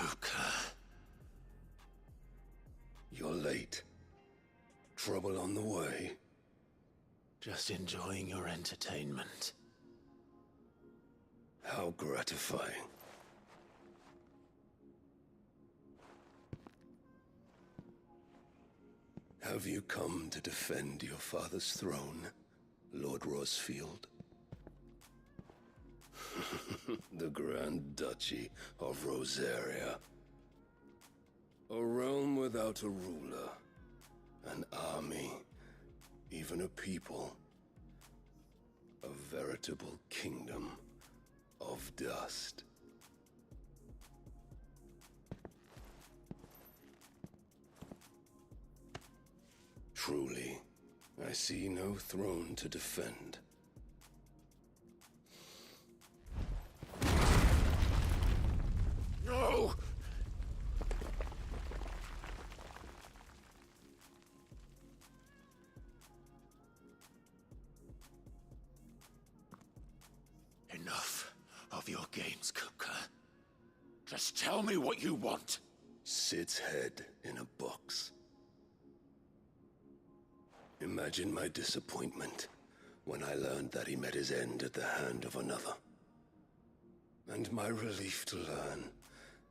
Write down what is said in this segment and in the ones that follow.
Kuka. You're late. Trouble on the way? Just enjoying your entertainment. How gratifying. Have you come to defend your father's throne, Lord Rosfield? The Grand Duchy of Rosaria. A realm without a ruler, an army, even a people. A veritable kingdom of dust. Truly, I see no throne to defend. No! Enough of your games, Kuka. Just tell me what you want. Sid's head in a box. Imagine my disappointment when I learned that he met his end at the hand of another. And my relief to learn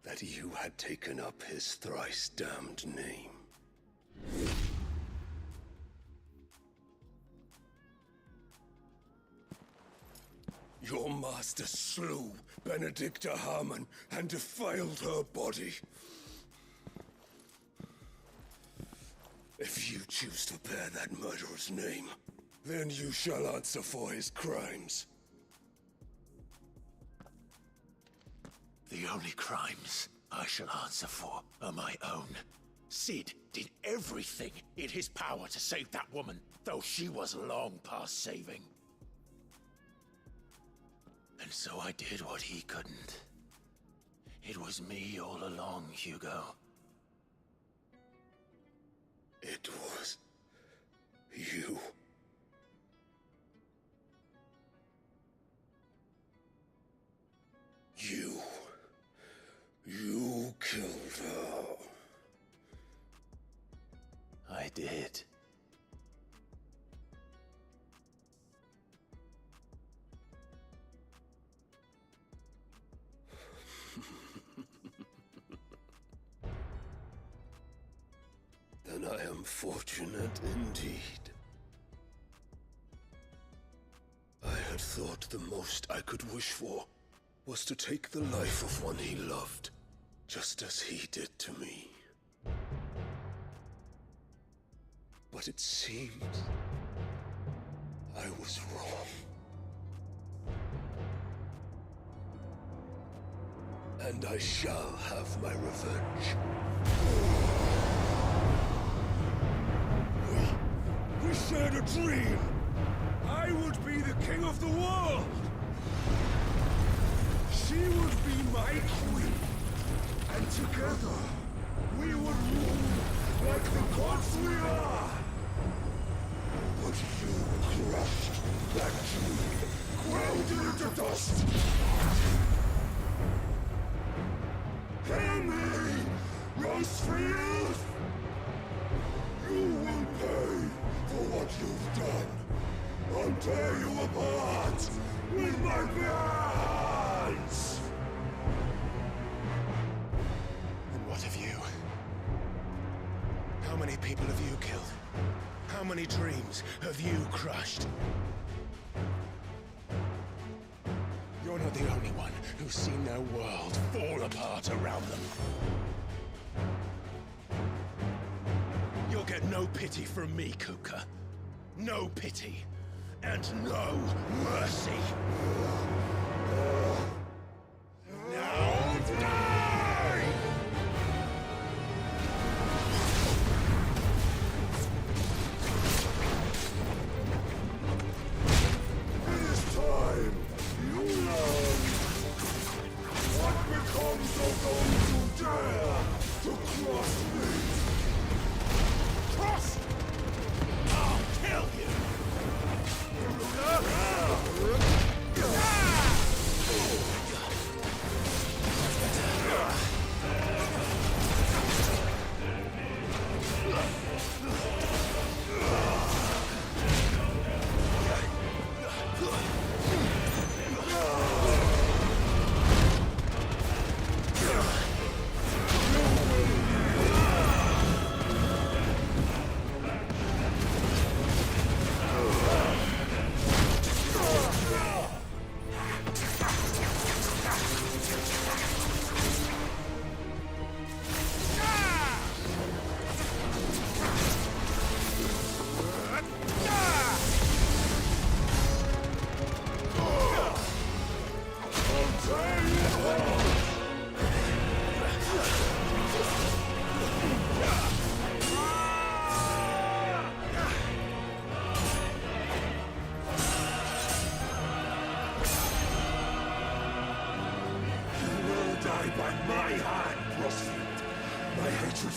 that you had taken up his thrice damned name. Your master slew Benedicta Harmon and defiled her body. If you choose to bear that murderer's name, then you shall answer for his crimes. The only crimes I shall answer for are my own. Sid did everything in his power to save that woman, though she was long past saving. And so I did what he couldn't. It was me all along, Hugo. It was you. You killed her. I did. Then I am fortunate indeed. I had thought the most I could wish for was to take the life of one he loved, just as he did to me. But it seems I was wrong. And I shall have my revenge. We shared a dream! I would be the king of the world! She would be my queen! And together, we would rule like the gods we are! But you crushed that dream, ground it into dust! Hear me, Rosefield! You will pay for what you've done. I'll tear you apart with my bare hands! And what of you? How many people have you killed? How many dreams have you crushed? You're not the only one who's seen their world fall apart around them. You'll get no pity from me, Kuka. No pity. And no mercy. Now die! This time, you learn what becomes of those who dare to cross me. Cross! I'll kill you!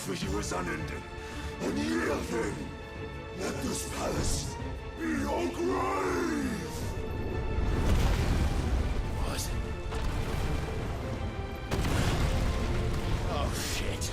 For you is unending, unyielding. Let this palace be your grave! What? Oh, shit.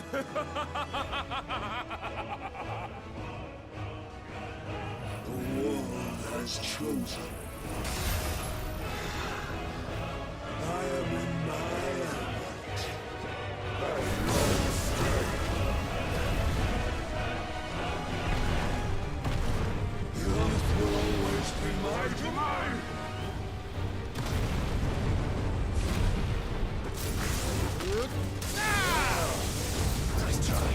The world has chosen. I am in my element. And no mistake. The earth will always be my domain. Nice try.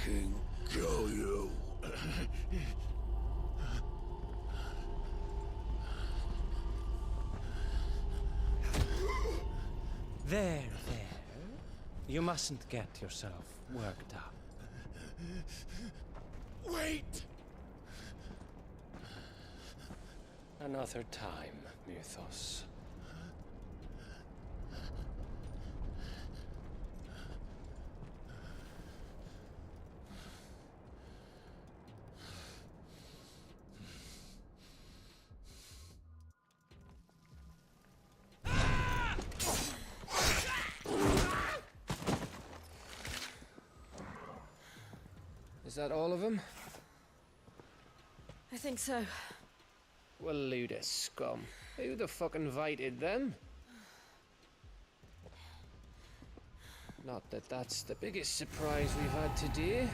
king kill you. There. You mustn't get yourself worked up. Wait! Another time, Mythos. Is that all of them? I think so. Well, load of scum. Who the fuck invited them? Not that that's the biggest surprise we've had today.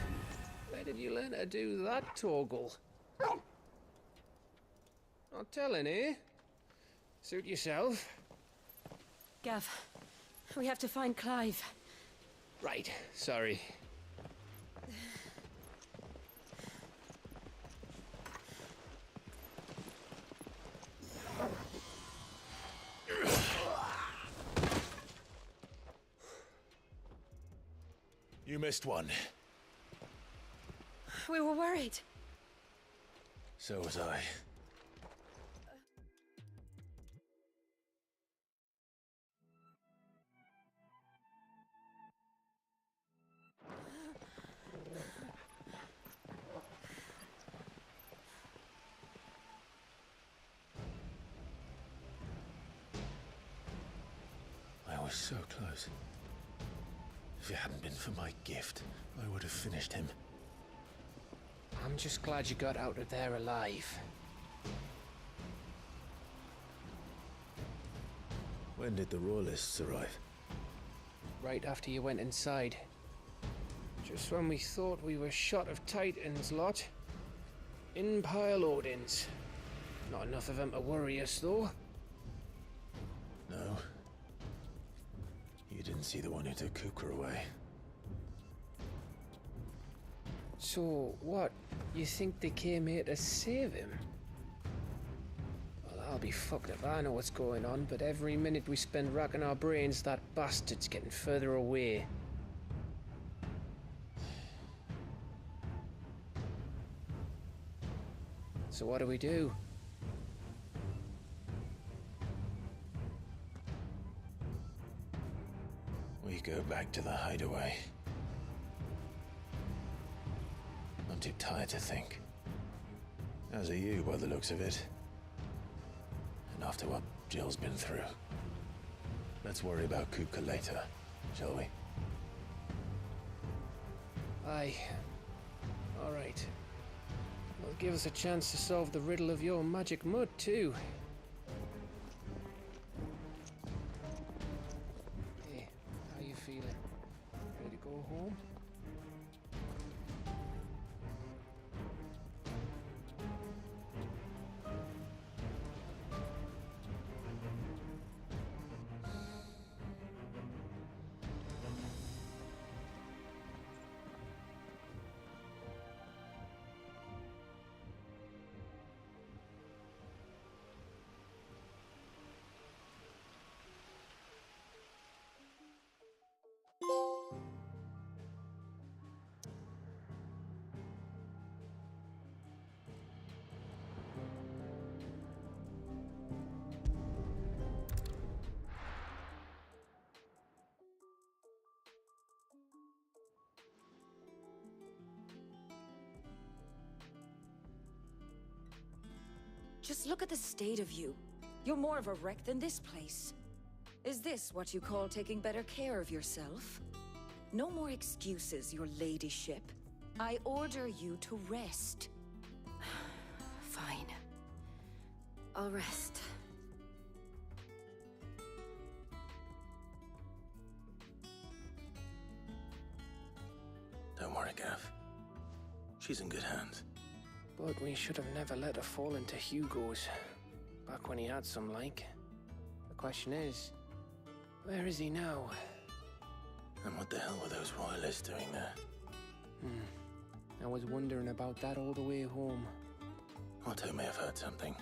Where did you learn to do that, Torgal? Not telling, eh? Suit yourself. Gav, we have to find Clive. Right, sorry. You missed one. We were worried. So was I. I was so close. If it hadn't been for my gift, I would have finished him. I'm just glad you got out of there alive. When did the Royalists arrive? Right after you went inside. Just when we thought we were shot of Titans, lot. In pile Odins. Not enough of them to worry us, though. No. You didn't see the one who took Kukra away. So, what? You think they came here to save him? Well, I'll be fucked if I know what's going on, but every minute we spend racking our brains, that bastard's getting further away. So what do we do? We go back to the hideaway. I'm too tired to think. As are you, by the looks of it. And after what Jill's been through. Let's worry about Kupka later, shall we? Aye. All right. Well, give us a chance to solve the riddle of your magic mud, too. Hey, how you feeling? Ready to go home? Just look at the state of you. You're more of a wreck than this place. Is this what you call taking better care of yourself? No more excuses, your ladyship. I order you to rest. Fine. I'll rest. Don't worry, Gav. She's in good hands. But we should have never let her fall into Hugo's. Back when he had some like. The question is, where is he now? And what the hell were those royalists doing there? I was wondering about that all the way home. Otto may have heard something.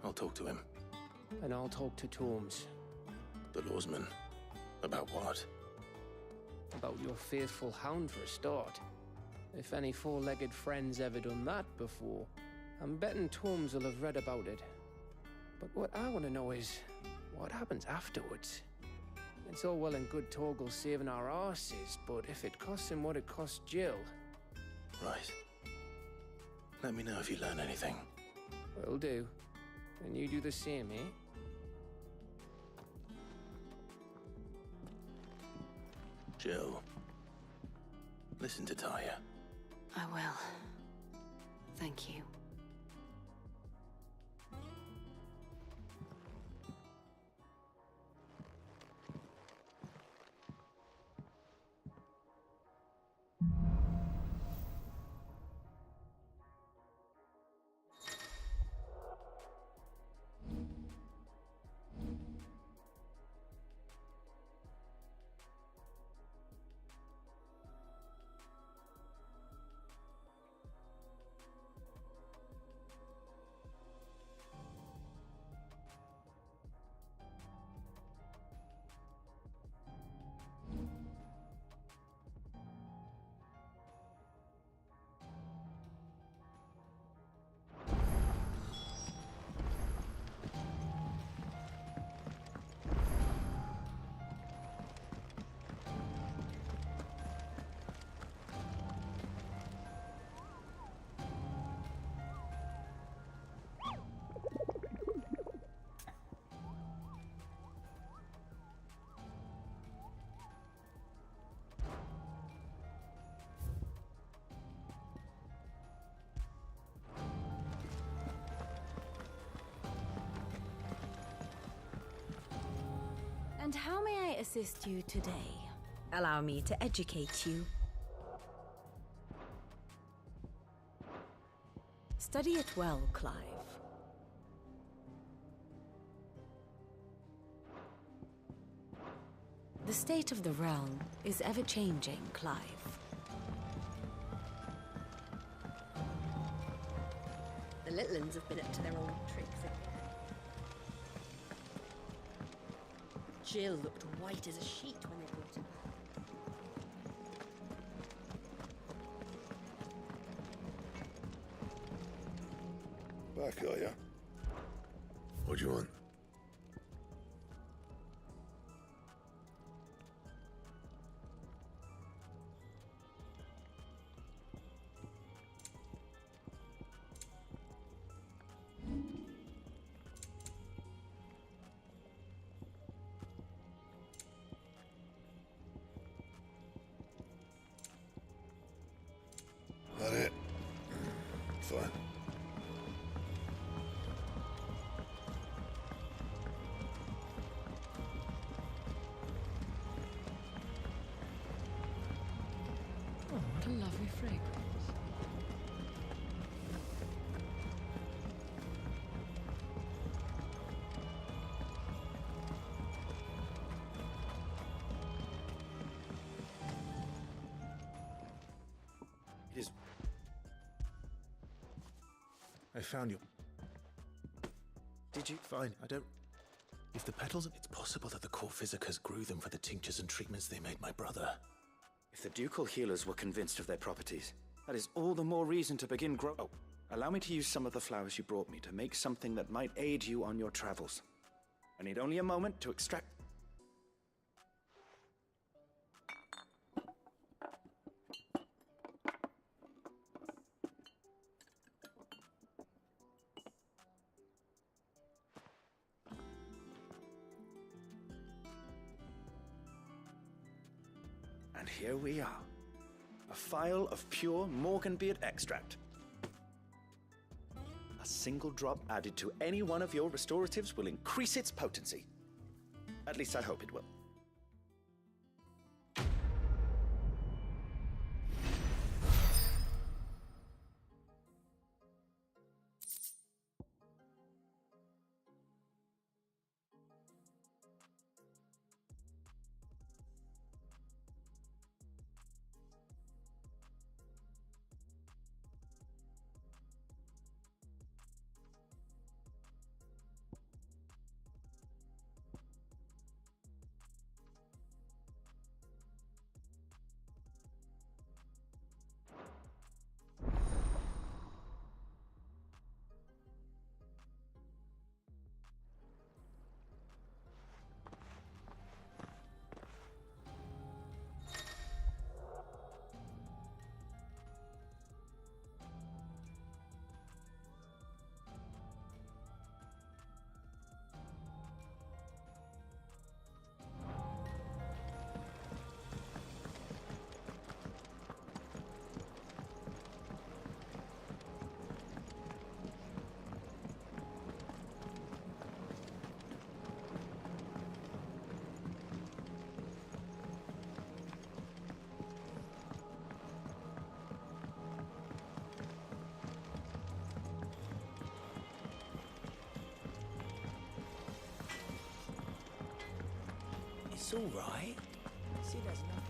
I'll talk to him. And I'll talk to Tomes. The lawsman. About what? About your faithful hound for a start. If any four-legged friend's ever done that before, I'm betting Tomes will have read about it. But what I want to know is, what happens afterwards? It's all well and good Torgal saving our arses, but if it costs him what it cost Jill... Right. Let me know if you learn anything. Will do. And you do the same, eh? Jill. Listen to Taya. I will. Thank you. And how may I assist you today? Allow me to educate you. Study it well, Clive. The state of the realm is ever-changing, Clive. The little ones have been up to their old tricks again. Jill looked white as a sheet when they brought her back. Back, are ya? What do you want? That it? Fine. Oh, what a lovely fragrance. It is... I found you. Did you? Fine, I don't... If the petals... It's possible that the core physicers grew them for the tinctures and treatments they made my brother. If the ducal healers were convinced of their properties, that is all the more reason to begin Oh, allow me to use some of the flowers you brought me to make something that might aid you on your travels. I need only a moment to extract... And here we are. A phial of pure Morganbeard extract. A single drop added to any one of your restoratives will increase its potency. At least I hope it will. It's all right. Sid has nothing.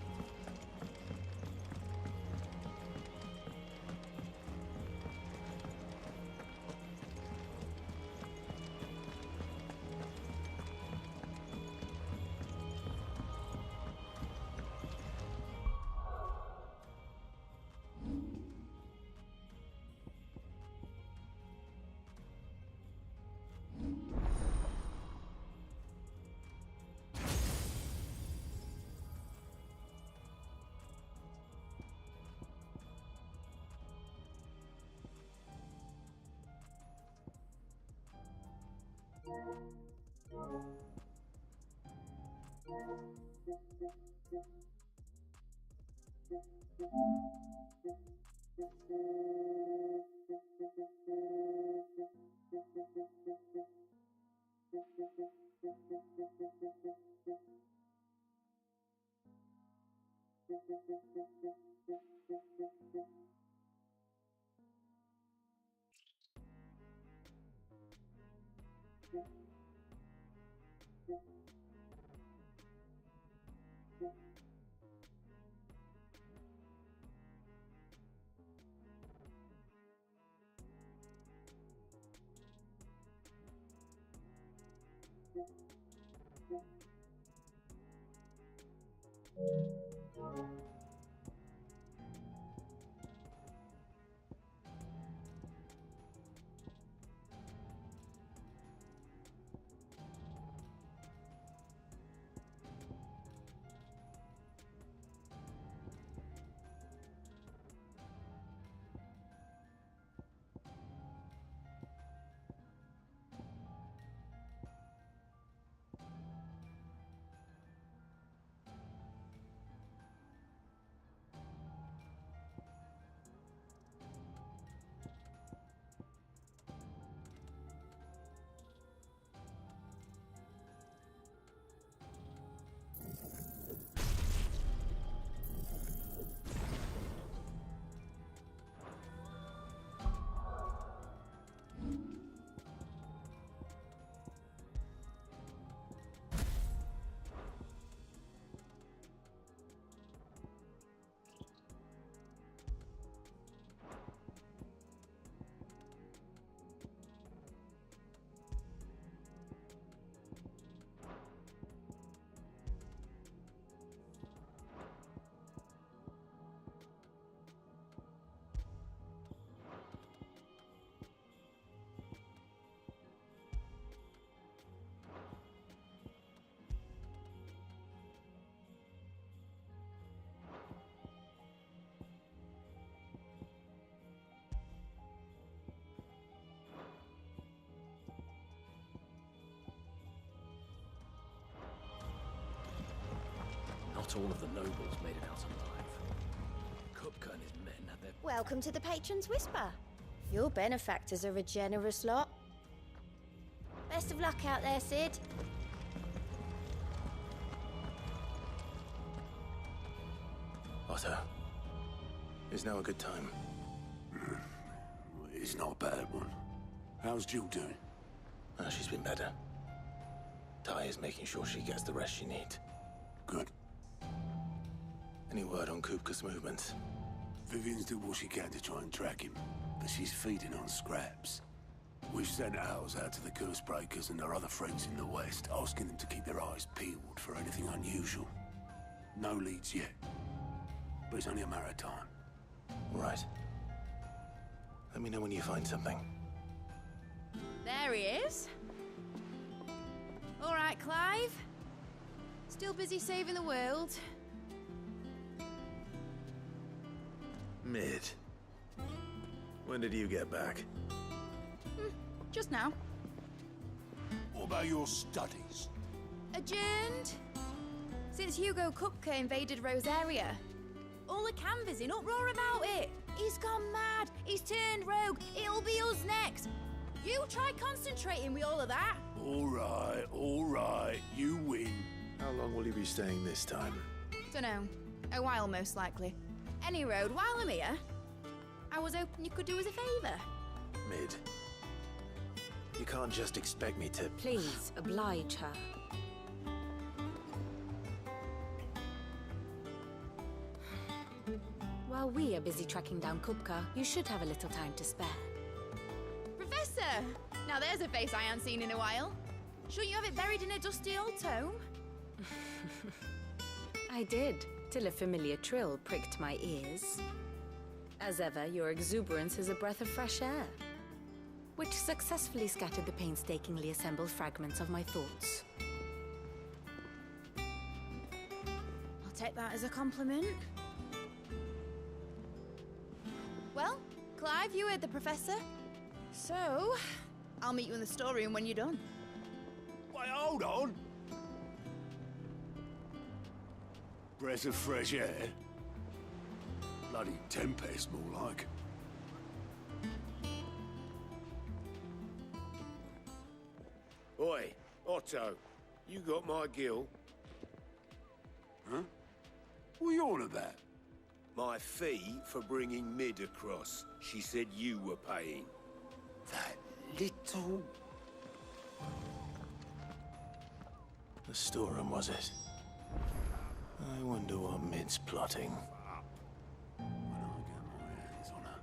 Not all of the nobles made it out alive. Kupka and his men had their... Welcome to the Patron's Whisper. Your benefactors are a generous lot. Best of luck out there, Sid. Otto, is now a good time? It's not a bad one. How's Jill doing? She's been better. Ty is making sure she gets the rest she needs. Good. Any word on Kupka's movements? Vivian's did what she can to try and track him, but she's feeding on scraps. We've sent ours out to the Cursebreakers and their other friends in the West, asking them to keep their eyes peeled for anything unusual. No leads yet, but it's only a matter of time. Right. Let me know when you find something. There he is. All right, Clive. Still busy saving the world. Mid. When did you get back? Just now. What about your studies? Adjourned. Since Hugo Kupka invaded Rosaria. All the canvas in uproar about it. He's gone mad. He's turned rogue. It'll be us next. You try concentrating with all of that. All right, you win. How long will you be staying this time? Dunno. A while, most likely. Any road, while I'm here, I was hoping you could do us a favour. Mid. You can't just expect me to... Please, oblige her. While we are busy tracking down Kupka, you should have a little time to spare. Professor! Now there's a face I haven't seen in a while. Shouldn't you have it buried in a dusty old tome? I did, till a familiar trill pricked my ears. As ever, your exuberance is a breath of fresh air, which successfully scattered the painstakingly assembled fragments of my thoughts. I'll take that as a compliment. Well, Clive, you heard the professor. So, I'll meet you in the storeroom when you're done. Wait, hold on. Breath of fresh air? Bloody tempest, more like. Oi, Otto, you got my gill? Huh? What are you on about? My fee for bringing Mid across. She said you were paying. That little... The storeroom, was it? I wonder what Mid's plotting. When I get my hands on her.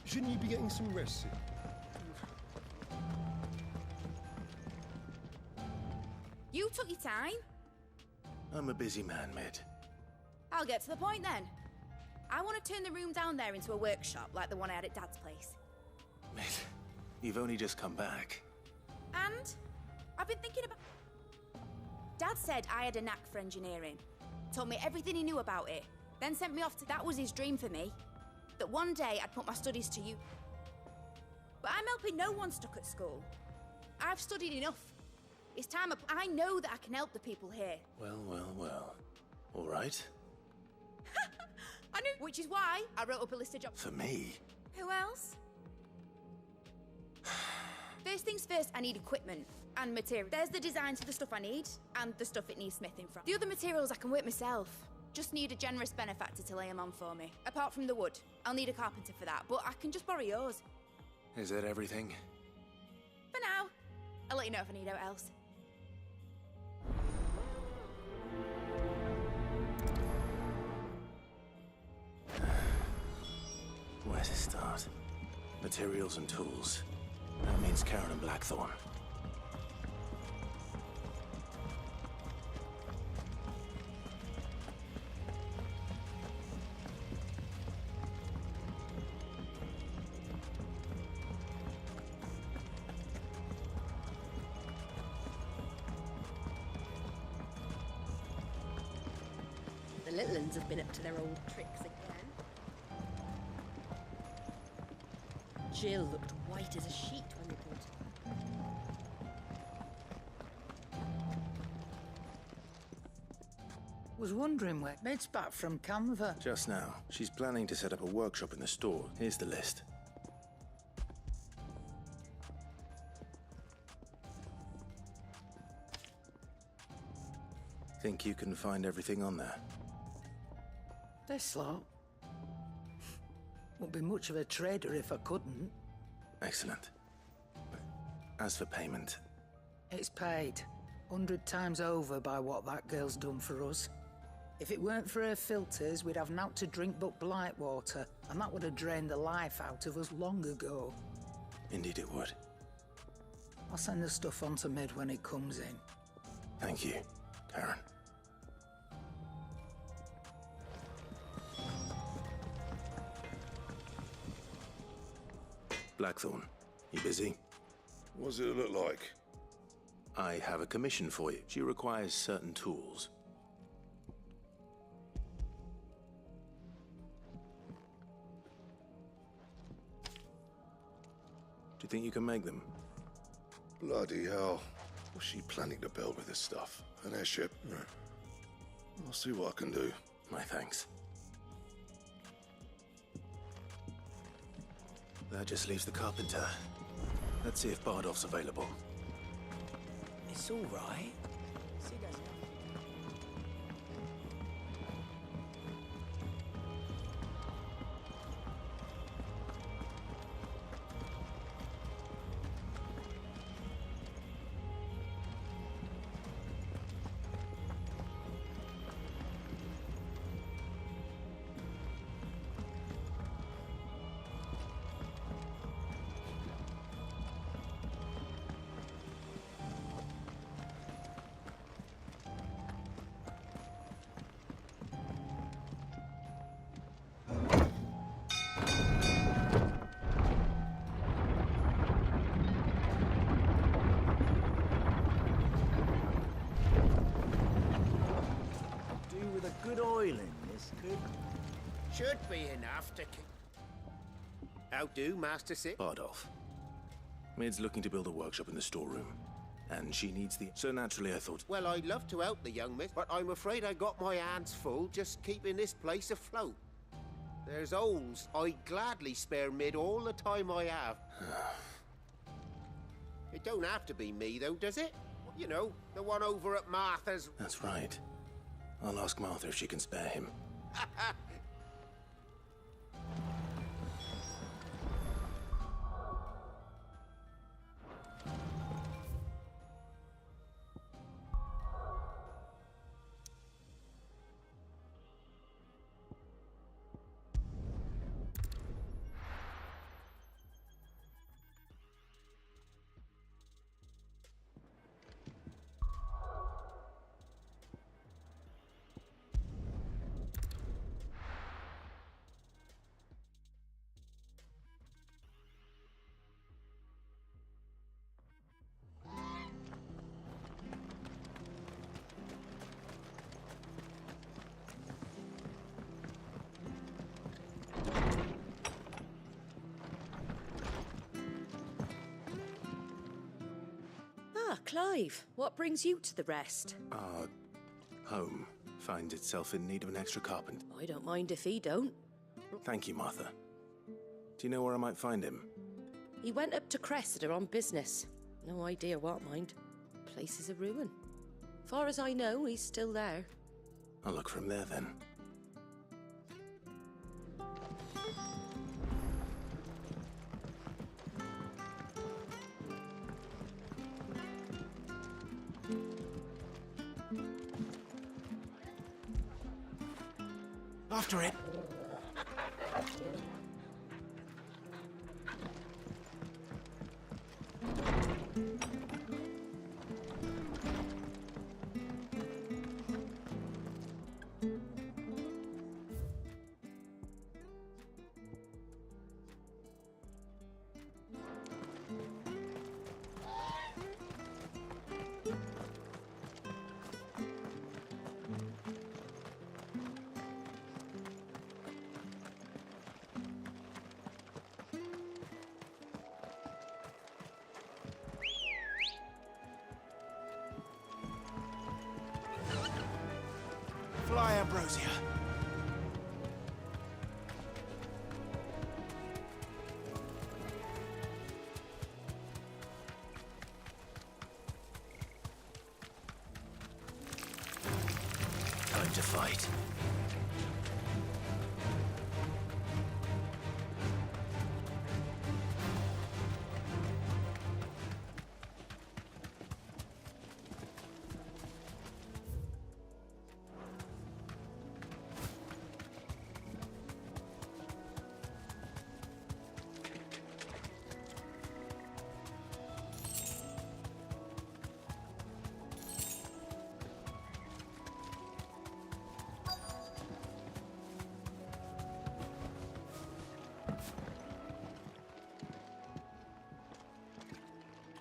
Shouldn't you be getting some rest soon? You took your time. I'm a busy man, Mid. I'll get to the point then. I want to turn the room down there into a workshop like the one I had at Dad's place. Mid, you've only just come back. And I've been thinking about... Dad said I had a knack for engineering. Told me everything he knew about it. Then sent me off to... That was his dream for me. That one day I'd put my studies to use. But I'm helping no one stuck at school. I've studied enough. It's time I know that I can help the people here. Well. All right. I knew, which is why I wrote up a list of jobs. For me? Who else? First things first, I need equipment and material. There's the designs for the stuff I need and the stuff it needs smithing from. The other materials I can work myself. Just need a generous benefactor to lay them on for me. Apart from the wood, I'll need a carpenter for that, but I can just borrow yours. Is that everything? For now. I'll let you know if I need out else. Where to start? Materials and tools. That means Karen and Blackthorn. little uns have been up to their old tricks again. Jill looked white as a sheet when we brought her. Was wondering where Mid's back from Canva. Just now. She's planning to set up a workshop in the store. Here's the list. Think you can find everything on there? This lot. Wouldn't be much of a trader if I couldn't. Excellent. As for payment, It's paid 100 times over by what that girl's done for us. If it weren't for her filters, we'd have naught to drink but blight water, and that would have drained the life out of us long ago. indeed it would. I'll send the stuff on to Mid when it comes in. Thank you, Karen. Blackthorn, you busy? What's it look like? I have a commission for you. She requires certain tools. Do you think you can make them? Bloody hell. What's she planning to build with this stuff? An airship? I'll see what I can do. My thanks. That just leaves the carpenter. Let's see if Bardolph's available. It's all right. Good oil in this, could? Should be enough to How do, Master Sip? Bardolph. Mid's looking to build a workshop in the storeroom. And she needs the... So naturally I thought... Well, I'd love to help the young miss, but I'm afraid I got my hands full just keeping this place afloat. There's holes. I'd gladly spare Mid all the time I have. It don't have to be me, though, does it? You know, the one over at Martha's... That's right. I'll ask Martha if she can spare him. Clive, what brings you to the rest? Our home finds itself in need of an extra carpenter. I don't mind if he don't. Thank you, Martha. Do you know where I might find him? He went up to Cressida on business. No idea what, mind. Place is a ruin. Far as I know, he's still there. I'll look for him there, then. After it. ambrosia. Time to fight.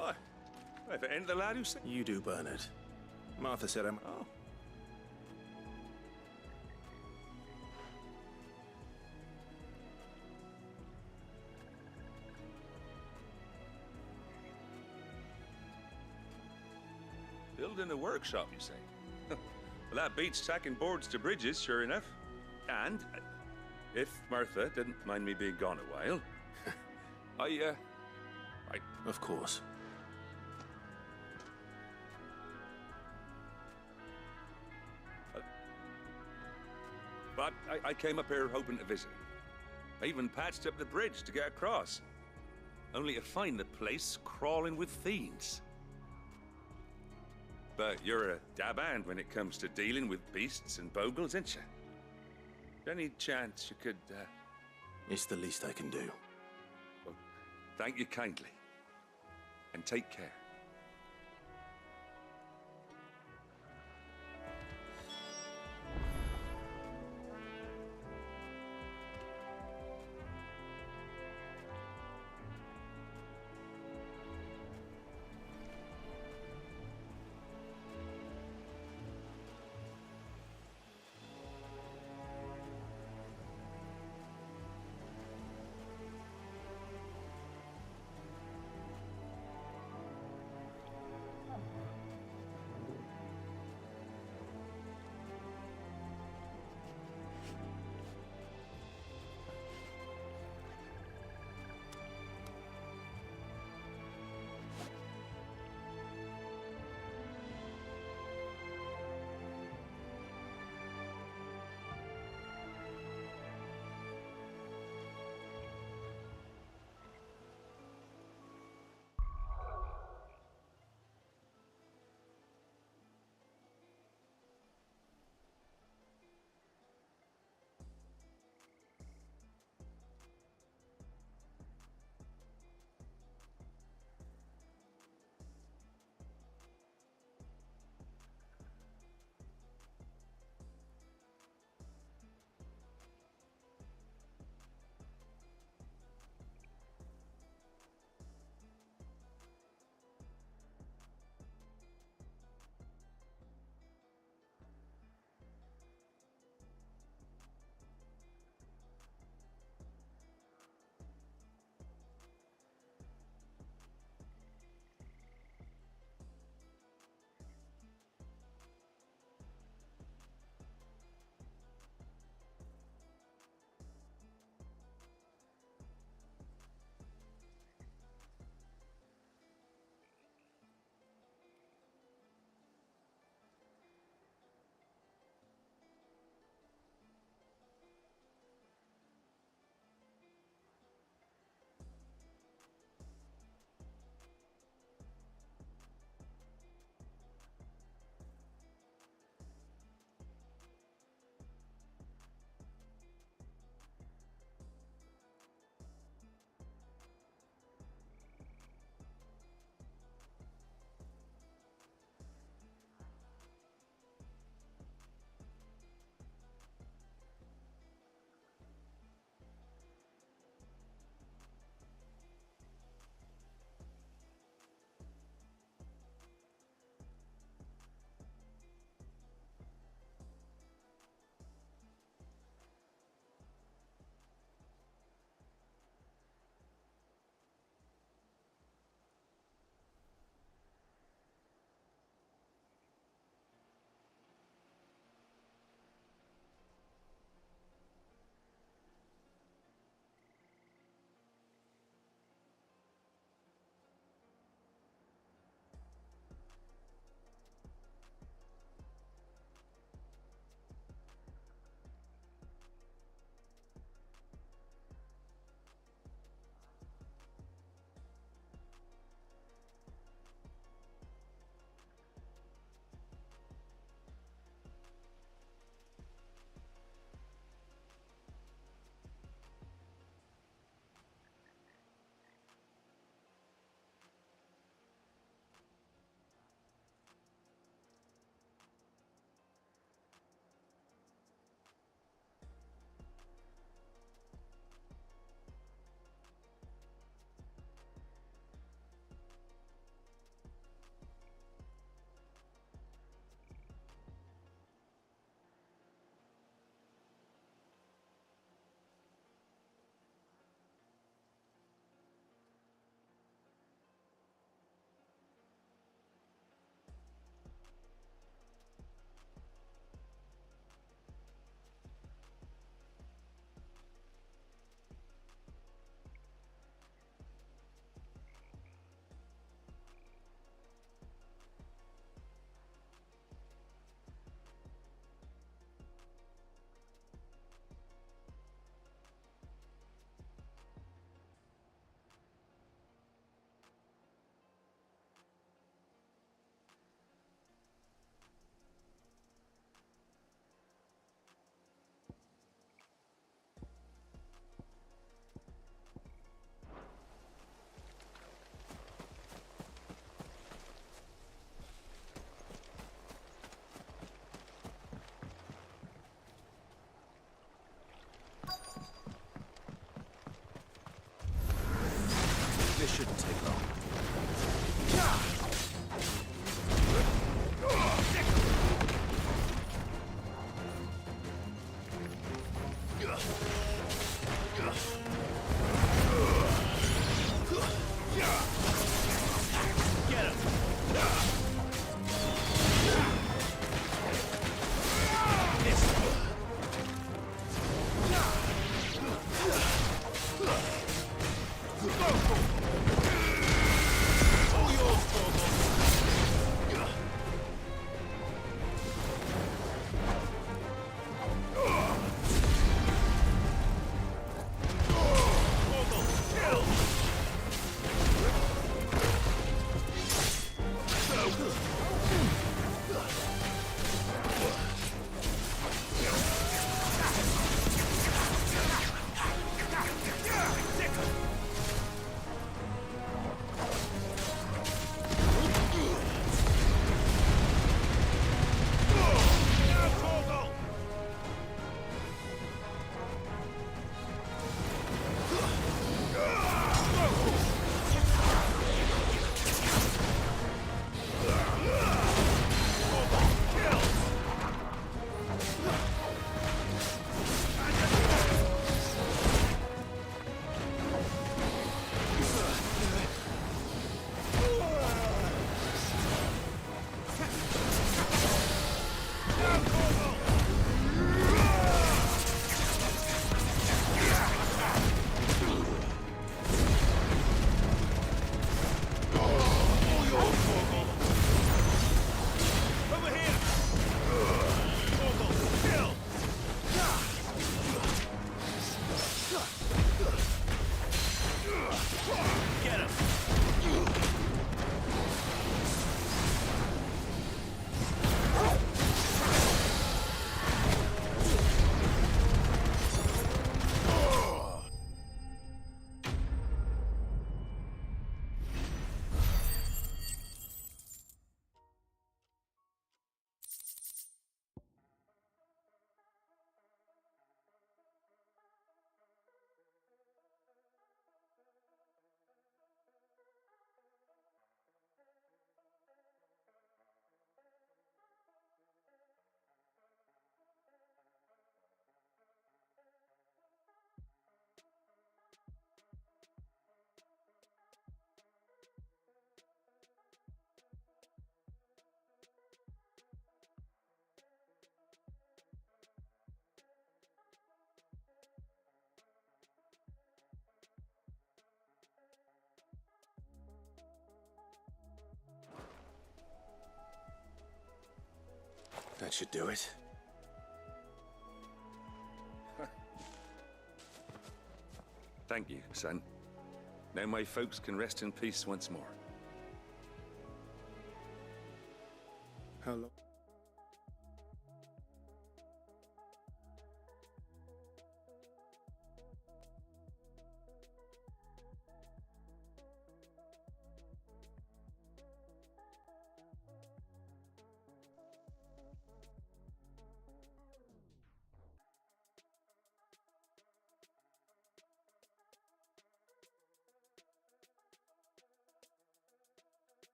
Oh, if it ain't the lad who said... You do, Bernard. Martha said I'm... Oh. Building a workshop, you say? Well, that beats tacking boards to bridges, sure enough. And, if Martha didn't mind me being gone a while, Of course. But I came up here hoping to visit. I even patched up the bridge to get across. Only to find the place crawling with fiends. But you're a dab hand when it comes to dealing with beasts and bogles, ain't you? Any chance you could, It's the least I can do. Well, thank you kindly. And take care. shouldn't take long. That should do it. Thank you, son. Now my folks can rest in peace once more. How long?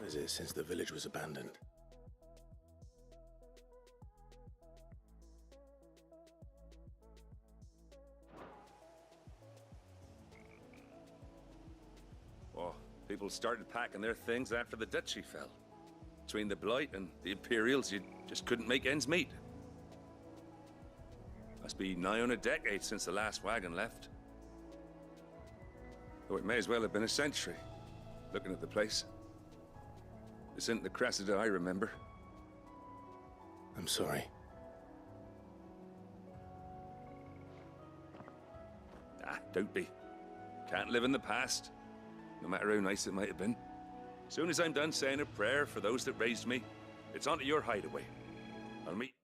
Is it since the village was abandoned? Oh, people started packing their things after the duchy fell. Between the Blight and the Imperials, you just couldn't make ends meet. Must be nigh on a decade since the last wagon left. Though it may as well have been a century, looking at the place. This isn't the Cressida I remember. I'm sorry. Ah, don't be. Can't live in the past, no matter how nice it might have been. Soon as I'm done saying a prayer for those that raised me, it's on to your hideaway. I'll meet...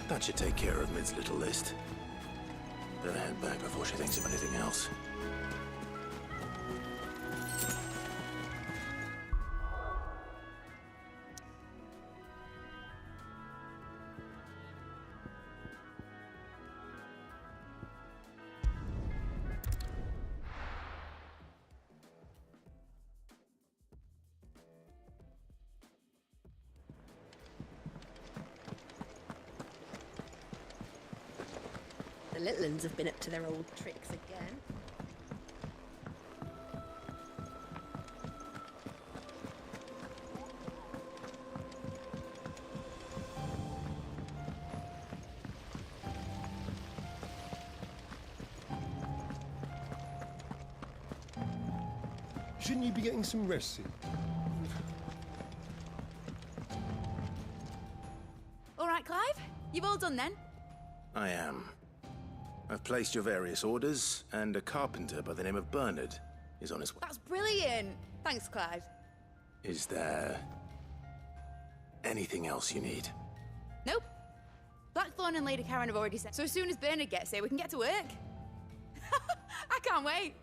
That should take care of Mid's little list. Better head back before she thinks of anything else. The little uns have been up to their old tricks again. Shouldn't you be getting some rest soon? All right, Clive? You've all done then? I am. I've placed your various orders, and a carpenter by the name of Bernard is on his way. That's brilliant. Thanks, Clive. Is there anything else you need? Nope. Blackthorn and Lady Karen have already said. So as soon as Bernard gets here, we can get to work. I can't wait.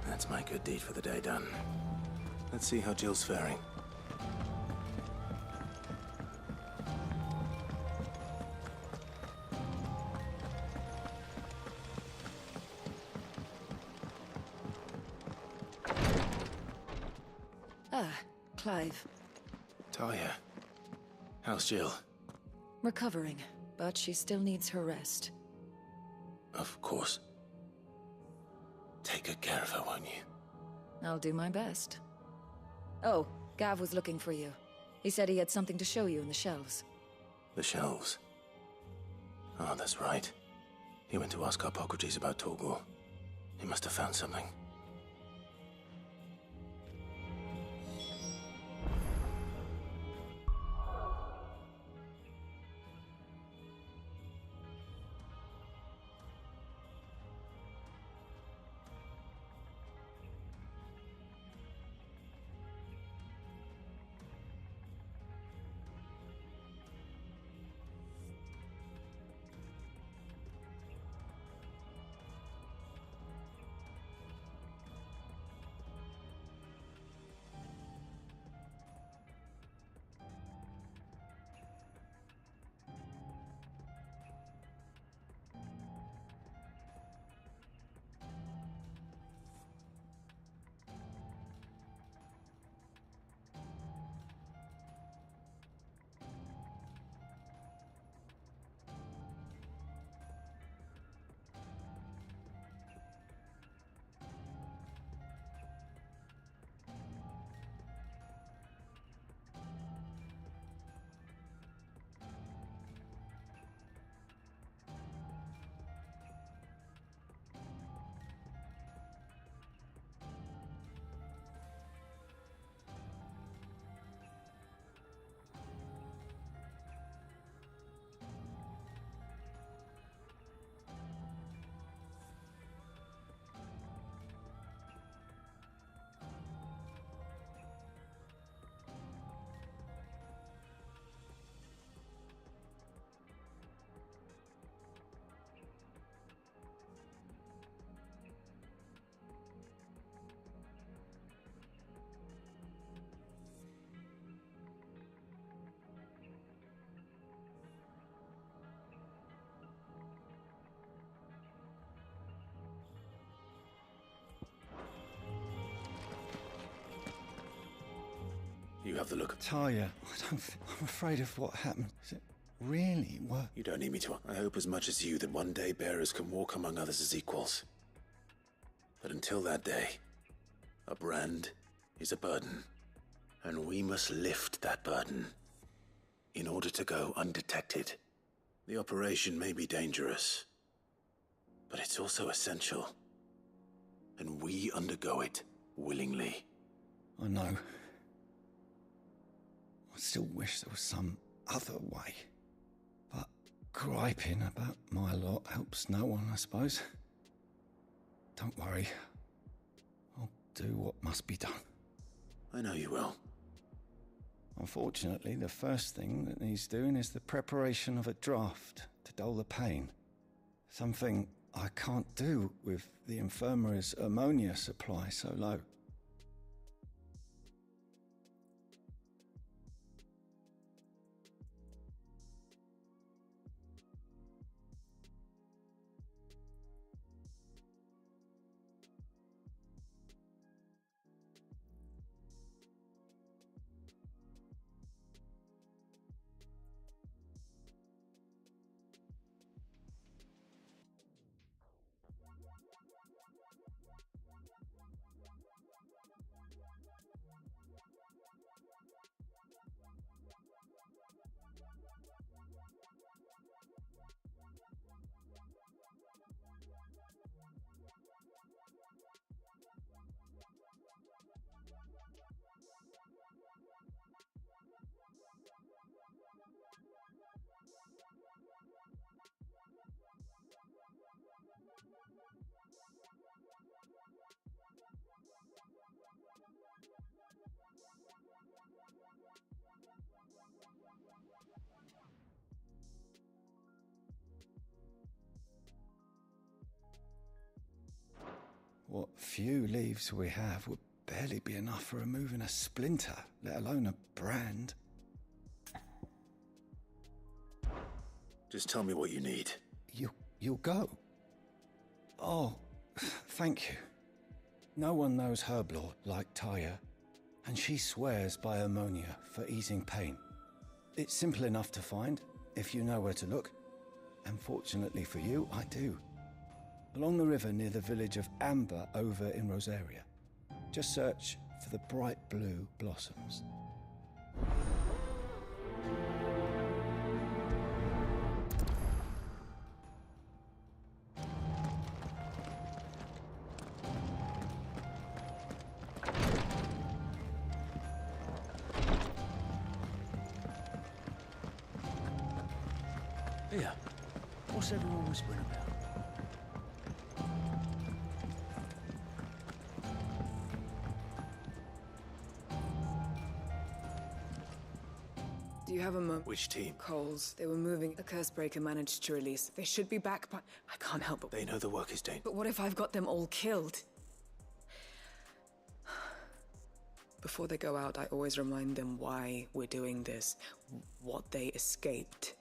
That's my good deed for the day done. Let's see how Jill's faring. Ah, Clive. Talia, how's Jill? Recovering, but she still needs her rest. Of course. Take good care of her, won't you? I'll do my best. Oh, Gav was looking for you. He said he had something to show you in the shelves. The shelves? Oh, that's right. He went to ask Hippocrates about Torgor. He must have found something. You have the look. Talia, I'm afraid of what happened. Is it really what? You don't need me to. I hope as much as you that one day bearers can walk among others as equals. But until that day, a brand is a burden. And we must lift that burden in order to go undetected. The operation may be dangerous, but it's also essential. And we undergo it willingly. I know. I still wish there was some other way. But griping about my lot helps no one, I suppose. Don't worry. I'll do what must be done. I know you will. Unfortunately, the first thing that needs doing is the preparation of a draft to dull the pain. Something I can't do with the infirmary's ammonia supply so low. What few leaves we have would barely be enough for removing a splinter, let alone a brand. Just tell me what you need. You'll go? Oh, thank you. No one knows herb lore like Taya, and she swears by ammonia for easing pain. It's simple enough to find, if you know where to look. And fortunately for you, I do. Along the river near the village of Amber over in Rosaria. Just search for the bright blue blossoms. Here, what's everyone whispering about? Do you have a moment? Which team? Coles. They were moving. The Cursebreaker managed to release. They should be back, but I can't help it. They know the work is dangerous. But what if I've got them all killed? Before they go out, I always remind them why we're doing this, what they escaped,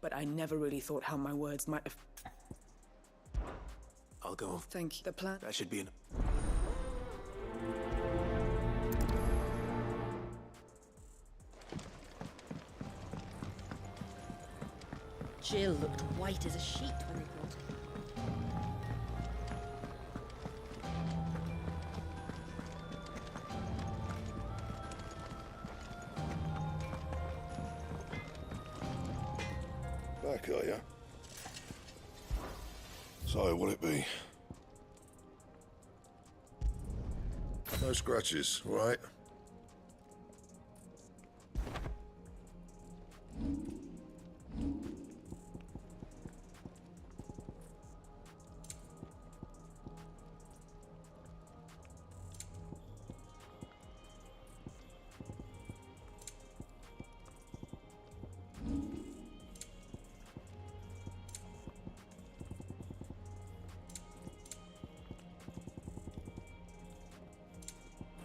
but I never really thought how my words might have... I'll go. Thank you. The plan? That should be enough. Jill looked white as a sheet when they brought her. Back, are ya? So, what'll it be? No scratches, all right?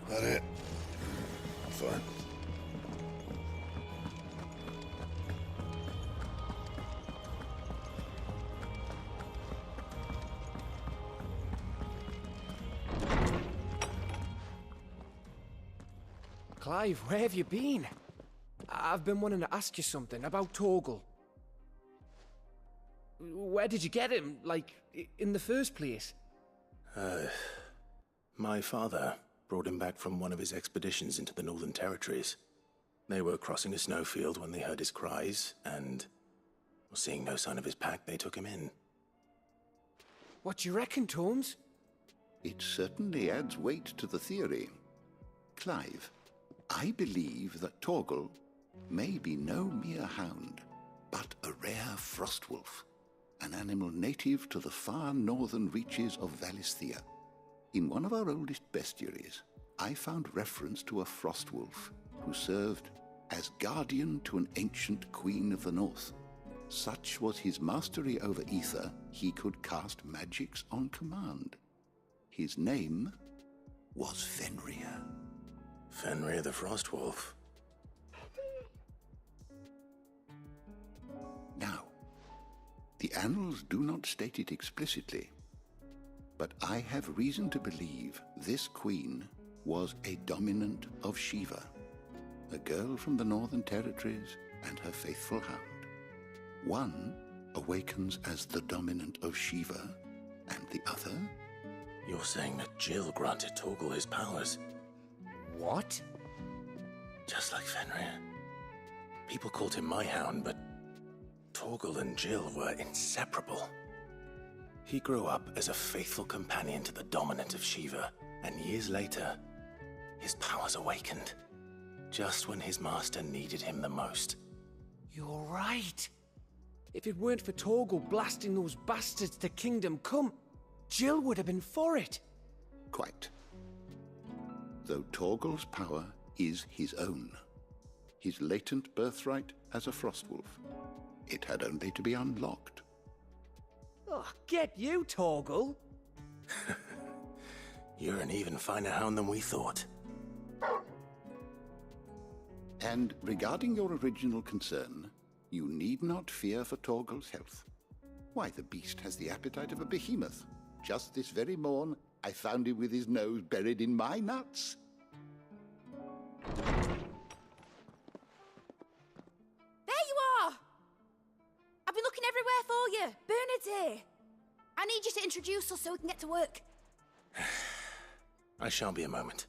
That it? Clive, where have you been? I've been wanting to ask you something about Torgal. Where did you get him, like, in the first place? My father brought him back from one of his expeditions into the Northern Territories. They were crossing a snowfield when they heard his cries, and, seeing no sign of his pack, they took him in. What do you reckon, Torms? It certainly adds weight to the theory. Clive, I believe that Torgal may be no mere hound, but a rare frostwolf, an animal native to the far northern reaches of Valisthea. In one of our oldest bestiaries, I found reference to a frostwolf who served as guardian to an ancient queen of the north. Such was his mastery over ether, he could cast magics on command. His name was Fenrir. Fenrir the Frostwolf. Now, the annals do not state it explicitly, but I have reason to believe this queen was a dominant of Shiva, a girl from the Northern Territories and her faithful hound. One awakens as the dominant of Shiva, and the other... You're saying that Jill granted Torgal his powers? What? Just like Fenrir. People called him my hound, but Torgal and Jill were inseparable. He grew up as a faithful companion to the dominant of Shiva, and years later, his powers awakened, just when his master needed him the most. You're right. If it weren't for Torgal blasting those bastards to Kingdom Come, Jill would have been for it. Quite. Though Torgal's power is his own, his latent birthright as a Frostwolf, it had only to be unlocked. Oh, get you, Torgal! You're an even finer hound than we thought. And regarding your original concern, you need not fear for Torgal's health. Why, the beast has the appetite of a behemoth. Just this very morn, I found him with his nose buried in my nuts. There you are! I've been looking everywhere for you. Bernard's here. I need you to introduce us so we can get to work. I shan't be a moment.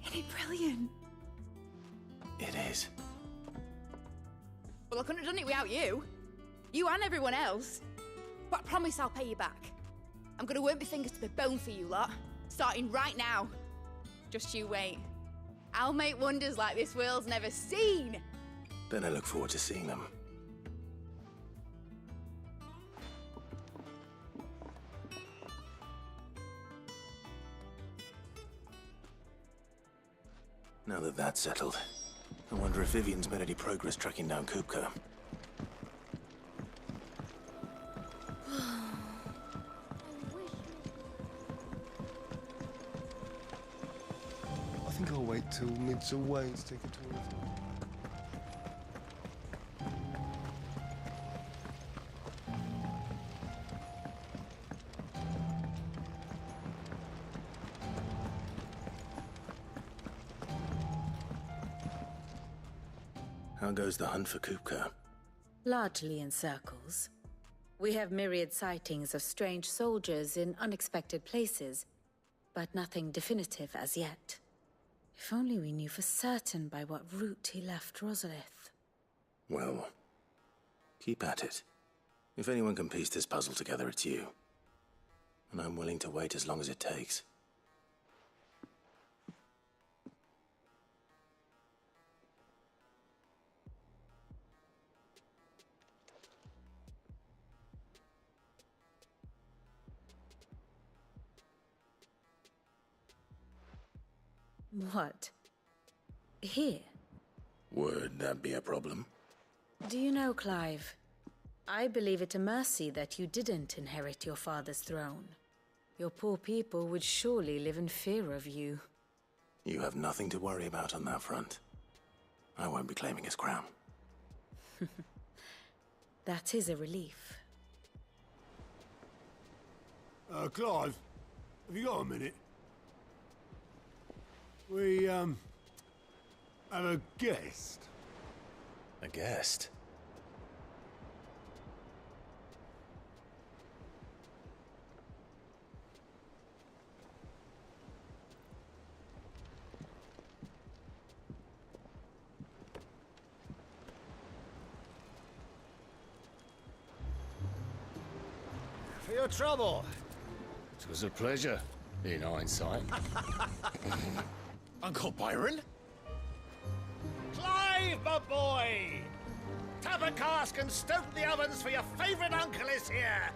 Isn't it brilliant? It is. Well, I couldn't have done it without you. You and everyone else. But I promise I'll pay you back. I'm gonna work my fingers to the bone for you lot, starting right now. Just you wait. I'll make wonders like this world's never seen. Then I look forward to seeing them. Now that that's settled, I wonder if Vivian's made any progress tracking down Kupka. I think I'll wait till mid's away to take a tour of them. How goes the hunt for Kupka? Largely in circles. We have myriad sightings of strange soldiers in unexpected places, but nothing definitive as yet. If only we knew for certain by what route he left Rosalith. Well, keep at it. If anyone can piece this puzzle together, it's you. And I'm willing to wait as long as it takes. What? here. Would that be a problem? Do you know, Clive? I believe it a mercy that you didn't inherit your father's throne. Your poor people would surely live in fear of you. You have nothing to worry about on that front. I won't be claiming his crown. That is a relief. Clive, have you got a minute? We, have a guest. A guest? For your trouble. It was a pleasure, in hindsight. Uncle Byron? Clive, my boy! Tap a cask and stoke the ovens for your favourite uncle is here!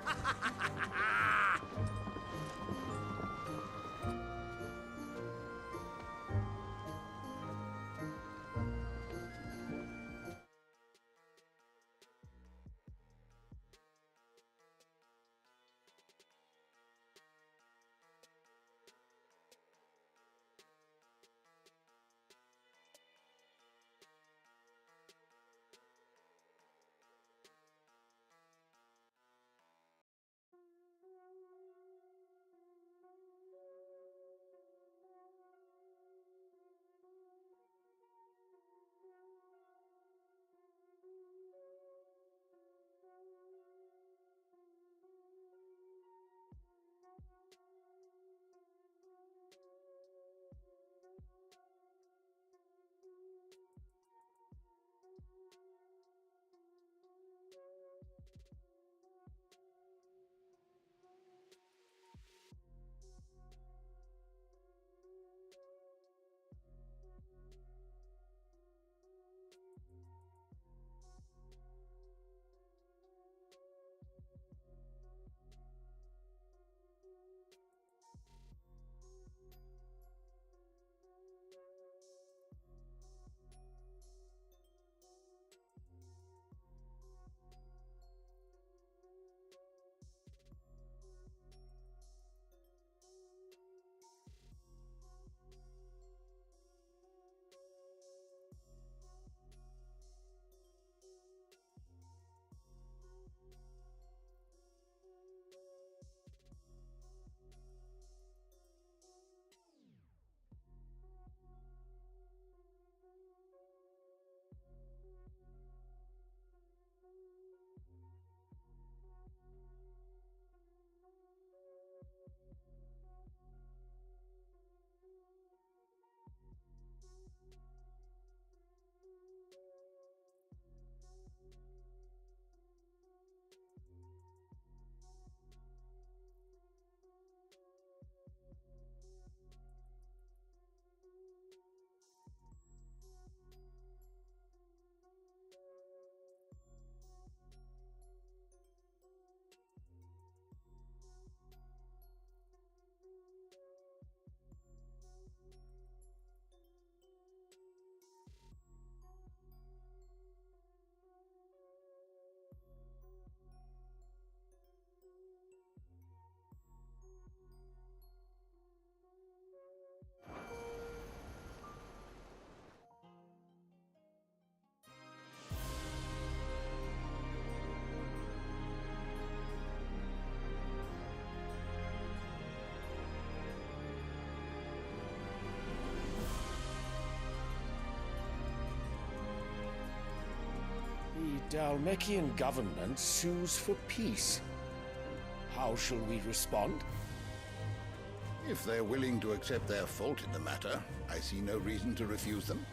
The Dalmekian government sues for peace. How shall we respond? If they're willing to accept their fault in the matter, I see no reason to refuse them.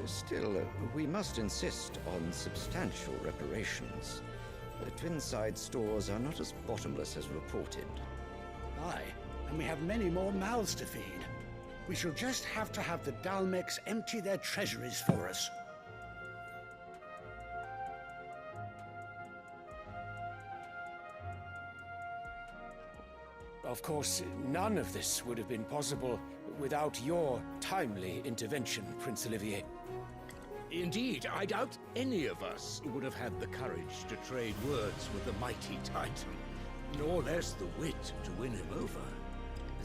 Still, we must insist on substantial reparations. The Twinside stores are not as bottomless as reported. Aye, and we have many more mouths to feed. We shall just have to have the Dalmeks empty their treasuries for us. Of course, none of this would have been possible without your timely intervention, Prince Olivier. Indeed, I doubt any of us would have had the courage to trade words with the mighty Titan, nor less the wit to win him over.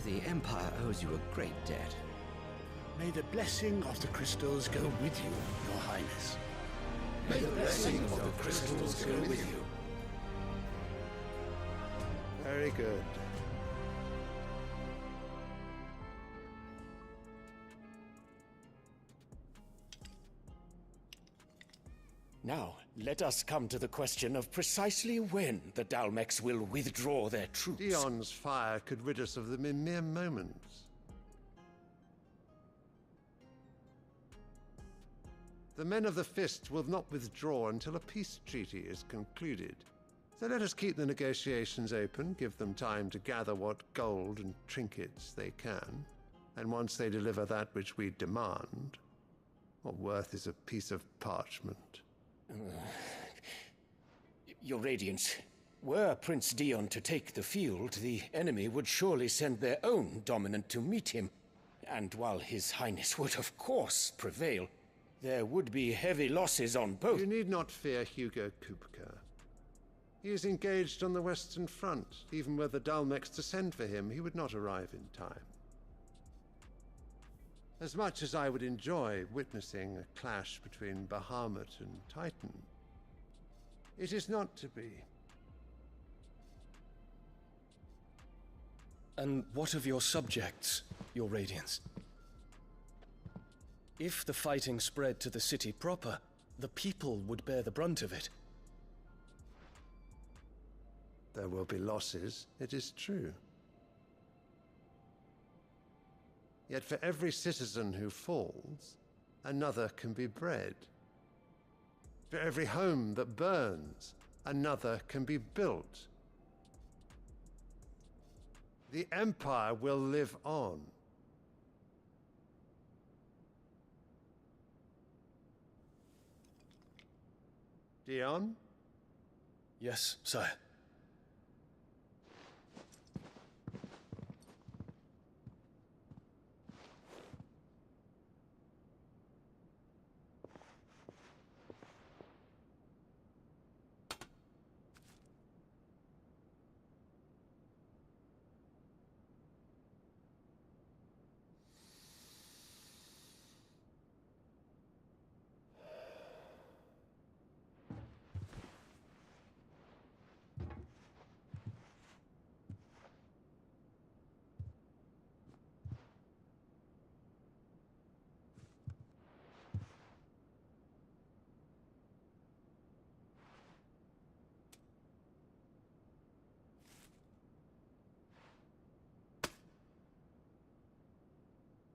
The Empire owes you a great debt. May the blessing of the crystals go with you, Your Highness. May the blessing of the crystals go with you. Very good. Now, let us come to the question of precisely when the Dalmex will withdraw their troops. Dion's fire could rid us of them in mere moments. The men of the Fist will not withdraw until a peace treaty is concluded. So let us keep the negotiations open, give them time to gather what gold and trinkets they can, and once they deliver that which we demand, what worth is a piece of parchment? Your Radiance, were Prince Dion to take the field, the enemy would surely send their own dominant to meet him. And while His Highness would of course prevail, there would be heavy losses on both. You need not fear Hugo Kupka. He is engaged on the Western Front. Even were the Dalmex to send for him, he would not arrive in time. As much as I would enjoy witnessing a clash between Bahamut and Titan, it is not to be. And what of your subjects, Your Radiance? If the fighting spread to the city proper, the people would bear the brunt of it. There will be losses, it is true. Yet for every citizen who falls, another can be bred. For every home that burns, another can be built. The Empire will live on. Dion? Yes, sire.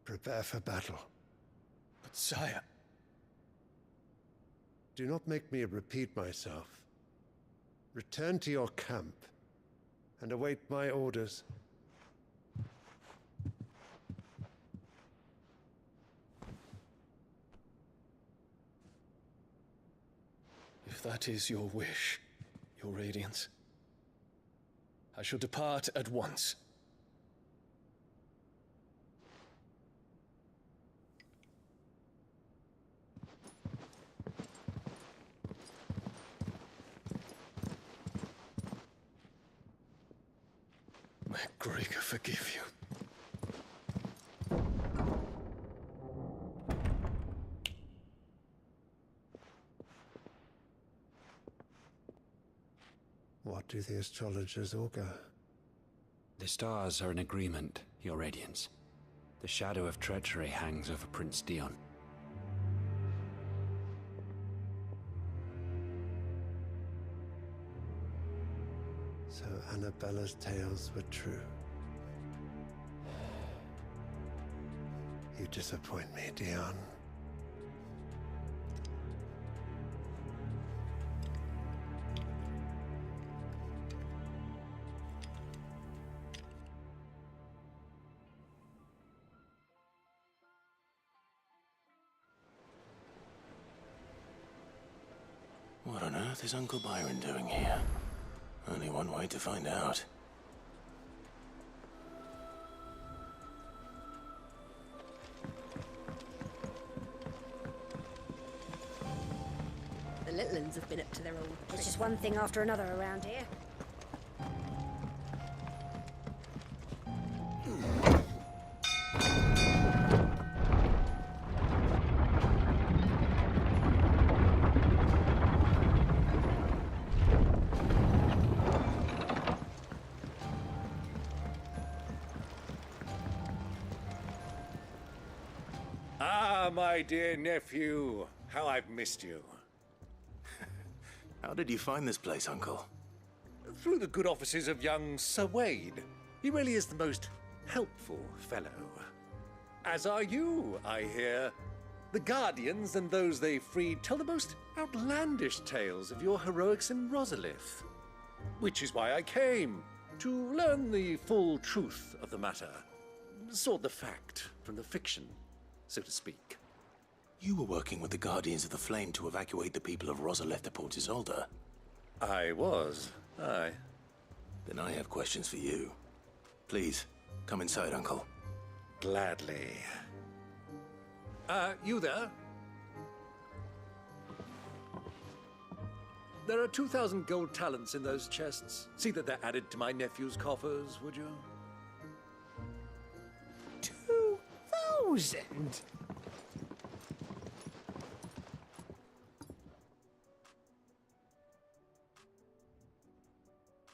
Prepare for battle. But sire... Do not make me repeat myself. Return to your camp and await my orders. If that is your wish, Your Radiance, I shall depart at once. May Gregor forgive you. What do the astrologers augur? The stars are in agreement, Your Radiance. The shadow of treachery hangs over Prince Dion. So Annabella's tales were true. You disappoint me, Dion. What on earth is Uncle Byron doing here? Only one way to find out. have been up to their old It's tricks. just one thing after another around here. Ah, my dear nephew, how I've missed you. How did you find this place, Uncle? Through the good offices of young Sir Wade. He really is the most helpful fellow. As are you, I hear. The Guardians and those they freed tell the most outlandish tales of your heroics in Rosalith. Which is why I came, to learn the full truth of the matter. Sort the fact from the fiction, so to speak. You were working with the Guardians of the Flame to evacuate the people of Rosalith to Port Isolde. I was, aye. Then I have questions for you. Please, come inside, Uncle. Gladly. You there? There are 2,000 gold talents in those chests. See that they're added to my nephew's coffers, would you? 2,000?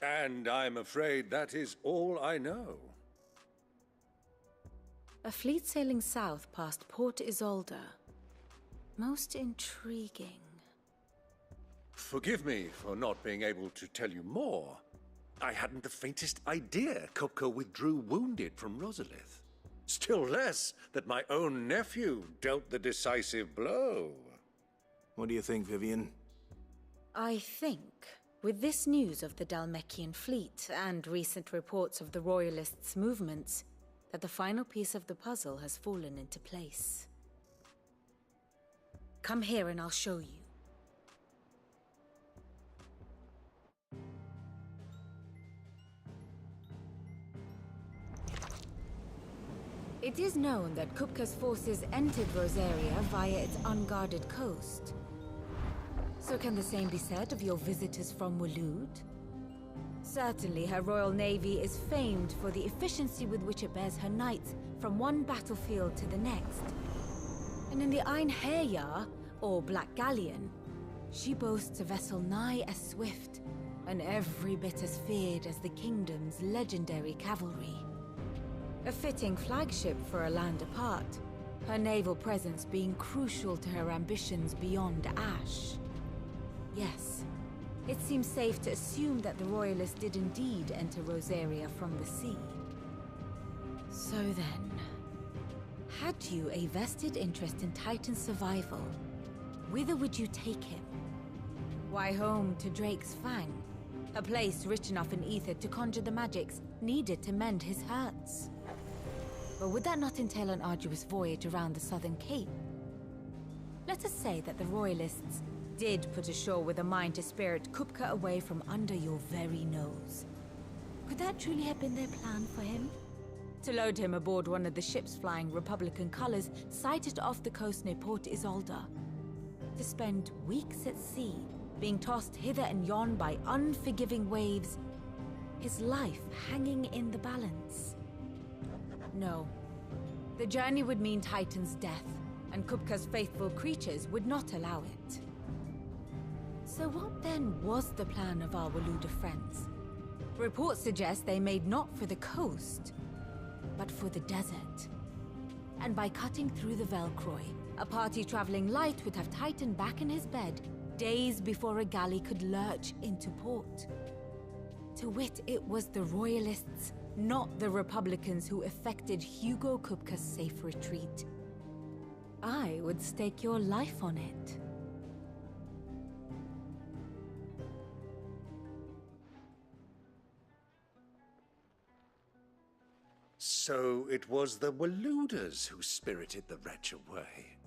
And I'm afraid that is all I know. A fleet sailing south past Port Isolde. Most intriguing. Forgive me for not being able to tell you more. I hadn't the faintest idea Kupka withdrew wounded from Rosalith. Still less that my own nephew dealt the decisive blow. What do you think, Vivian? I think, with this news of the Dhalmekian fleet and recent reports of the Royalists' movements, that the final piece of the puzzle has fallen into place. Come here and I'll show you. It is known that Kupka's forces entered Rosaria via its unguarded coast. So can the same be said of your visitors from Waloed? Certainly, her Royal Navy is famed for the efficiency with which it bears her knights from one battlefield to the next. And in the Einherjar, or Black Galleon, she boasts a vessel nigh as swift, and every bit as feared as the kingdom's legendary cavalry. A fitting flagship for a land apart, her naval presence being crucial to her ambitions beyond Ash. Yes, it seems safe to assume that the Royalists did indeed enter Rosaria from the sea. So then, had you a vested interest in Titan's survival, whither would you take him? Why, home to Drake's Fang, a place rich enough in ether to conjure the magics needed to mend his hurts. But would that not entail an arduous voyage around the southern cape? Let us say that the Royalists did put ashore with a mind to spirit Kupka away from under your very nose. Could that truly have been their plan for him? To load him aboard one of the ships flying Republican colors sighted off the coast near Port Isolde. To spend weeks at sea, being tossed hither and yon by unforgiving waves, his life hanging in the balance. No. The journey would mean Titan's death, and Kupka's faithful creatures would not allow it. So what then was the plan of our Waluda friends? Reports suggest they made not for the coast, but for the desert. And by cutting through the Velcroy, a party traveling light would have Titan back in his bed days before a galley could lurch into port. To wit, it was the Royalists, not the Republicans, who effected Hugo Kupka's safe retreat. I would stake your life on it. So it was the Waluders who spirited the wretch away.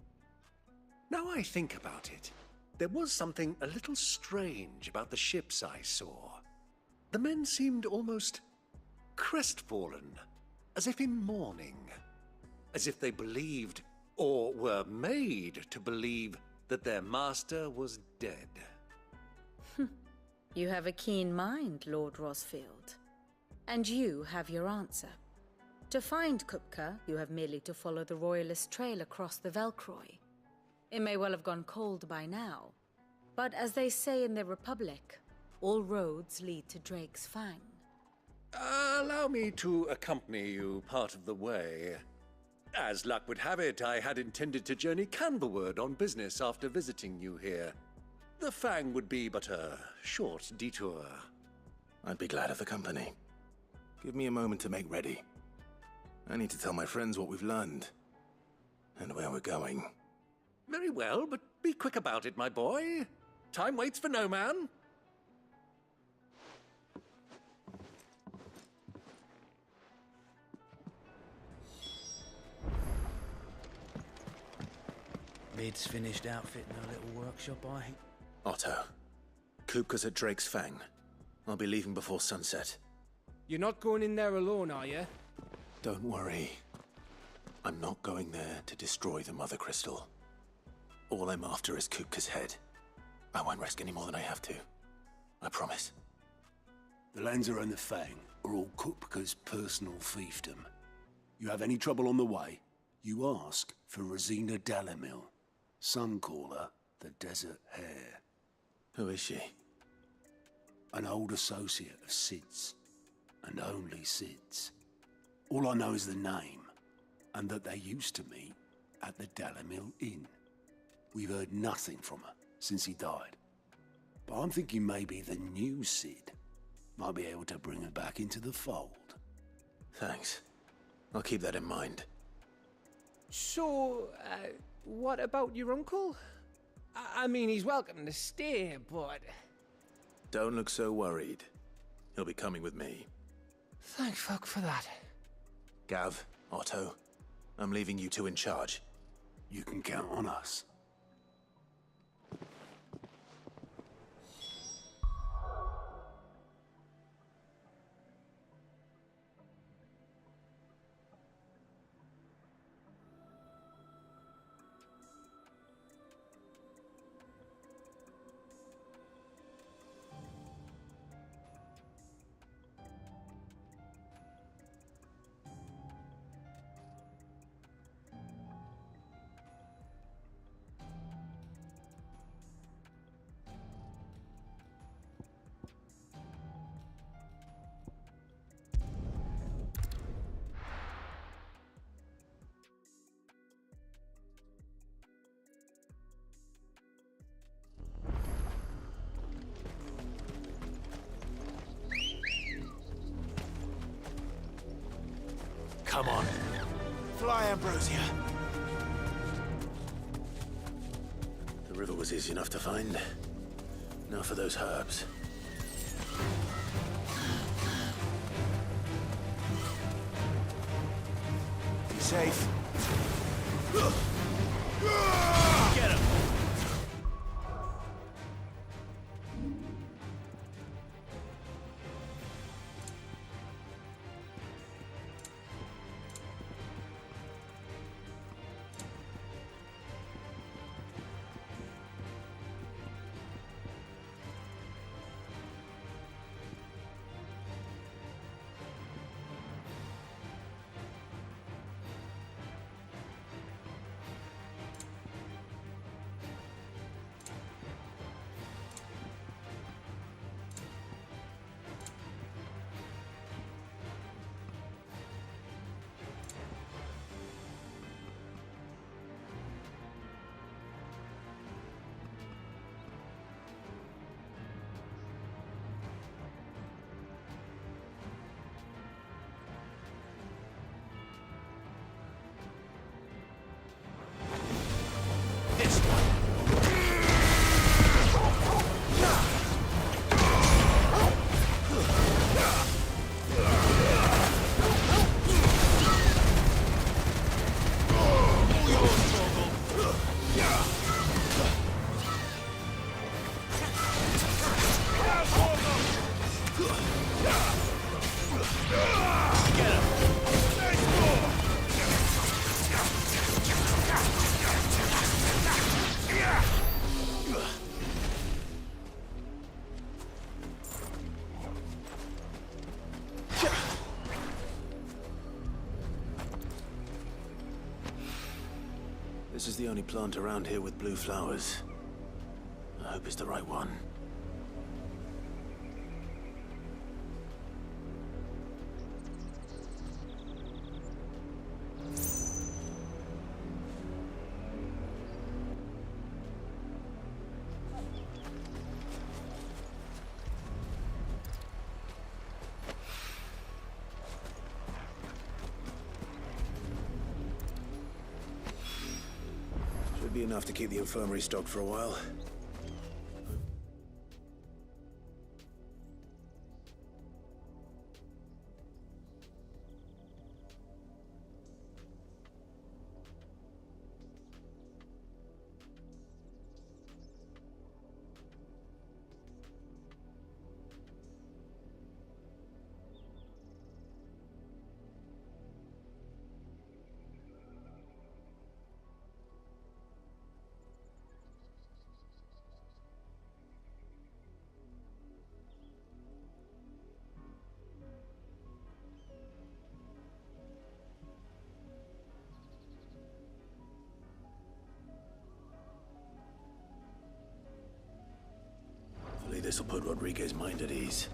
Now I think about it, there was something a little strange about the ships I saw. The men seemed almost crestfallen, as if in mourning, as if they believed, or were made to believe, that their master was dead. You have a keen mind, Lord Rosfield. And you have your answer. To find Kupka, you have merely to follow the Royalist trail across the Velcroy. It may well have gone cold by now, but as they say in the Republic, all roads lead to Drake's Fang. Allow me to accompany you part of the way. As luck would have it, I had intended to journey Canberward on business after visiting you here. The Fang would be but a short detour. I'd be glad of the company. Give me a moment to make ready. I need to tell my friends what we've learned, and where we're going. Very well, but be quick about it, my boy. Time waits for no man. Mid's finished outfitting our little workshop, I think. Otto, Kupka's at Drake's Fang. I'll be leaving before sunset. You're not going in there alone, are you? Don't worry. I'm not going there to destroy the Mother Crystal. All I'm after is Kupka's head. I won't risk any more than I have to. I promise. The Lanza and the Fang are all Kupka's personal fiefdom. You have any trouble on the way, you ask for Rosina Dalamil. Some call her the Desert Hare. Who is she? An old associate of Sid's, and only Sid's. All I know is the name, and that they used to meet at the Dalamil Inn. We've heard nothing from her since he died. But I'm thinking maybe the new Sid might be able to bring her back into the fold. Thanks. I'll keep that in mind. So, what about your uncle? I mean, he's welcome to stay, but... Don't look so worried. He'll be coming with me. Thank fuck for that. Gav, Otto, I'm leaving you two in charge. You can count on us. Come on. Fly, Ambrosia. The river was easy enough to find. Now for those herbs. Be safe. Get him! This is the only plant around here with blue flowers. I hope it's the right one. Should be enough to keep the infirmary stocked for a while. Hopefully this'll put Rodriguez's mind at ease.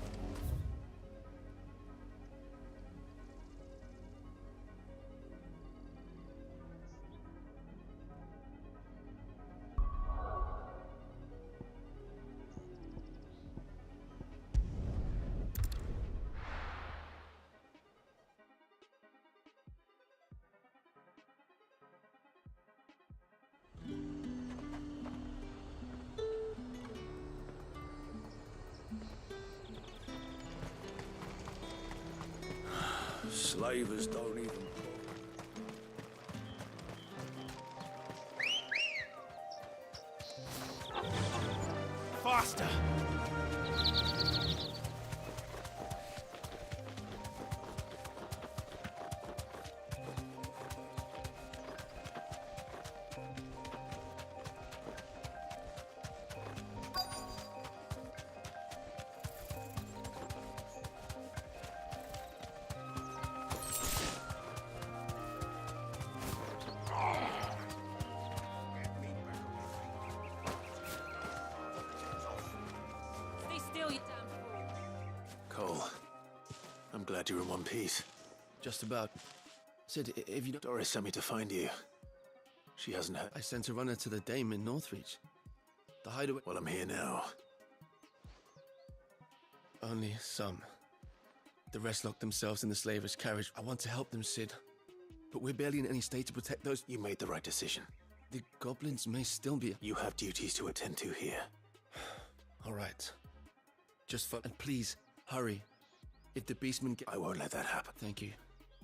Slavers don't even... Faster! Cole, I'm glad you're in one piece. Just about. Sid, if you don't... Doris sent me to find you. She hasn't had... I sent a runner to the Dame in Northreach. The hideaway... Well, I'm here now. Only some. The rest locked themselves in the slaver's carriage. I want to help them, Sid. But we're barely in any state to protect those... You made the right decision. The goblins may still be... You have duties to attend to here. All right. Just for... And please, hurry. If the beastmen get... I won't let that happen. Thank you.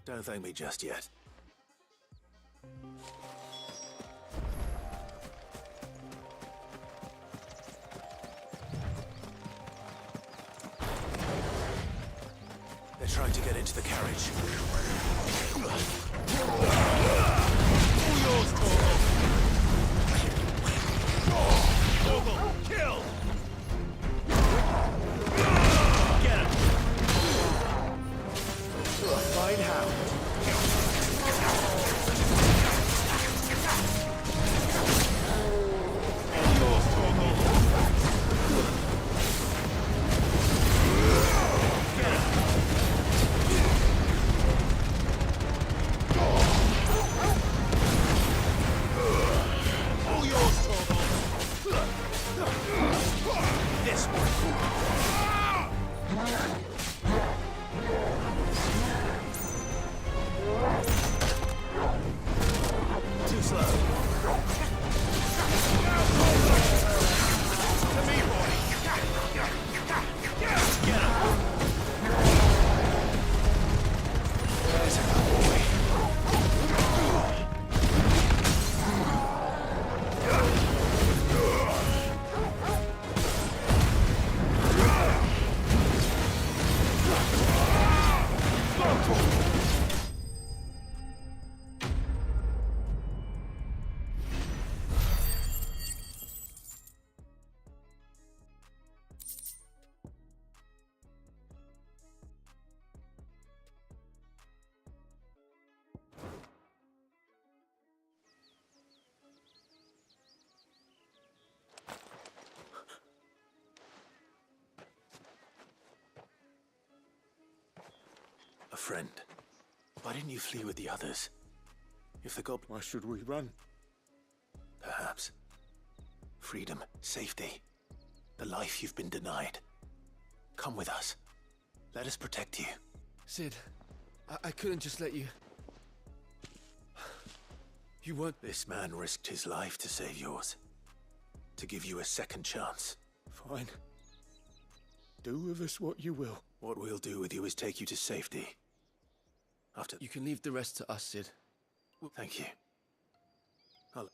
Don't thank me just yet. They're trying to get into the carriage. Yours, Torgal! Kill! Get him! Fine hound. Yours, Torgal! Get him! friend. Why didn't you flee with the others? If the goblin... Why should we run? Perhaps. Freedom, safety, the life you've been denied. Come with us. Let us protect you. Sid, I couldn't just let you... You weren't... This man risked his life to save yours. To give you a second chance. Fine. Do with us what you will. What we'll do with you is take you to safety. After... You can leave the rest to us, Sid. Thank you. I'll...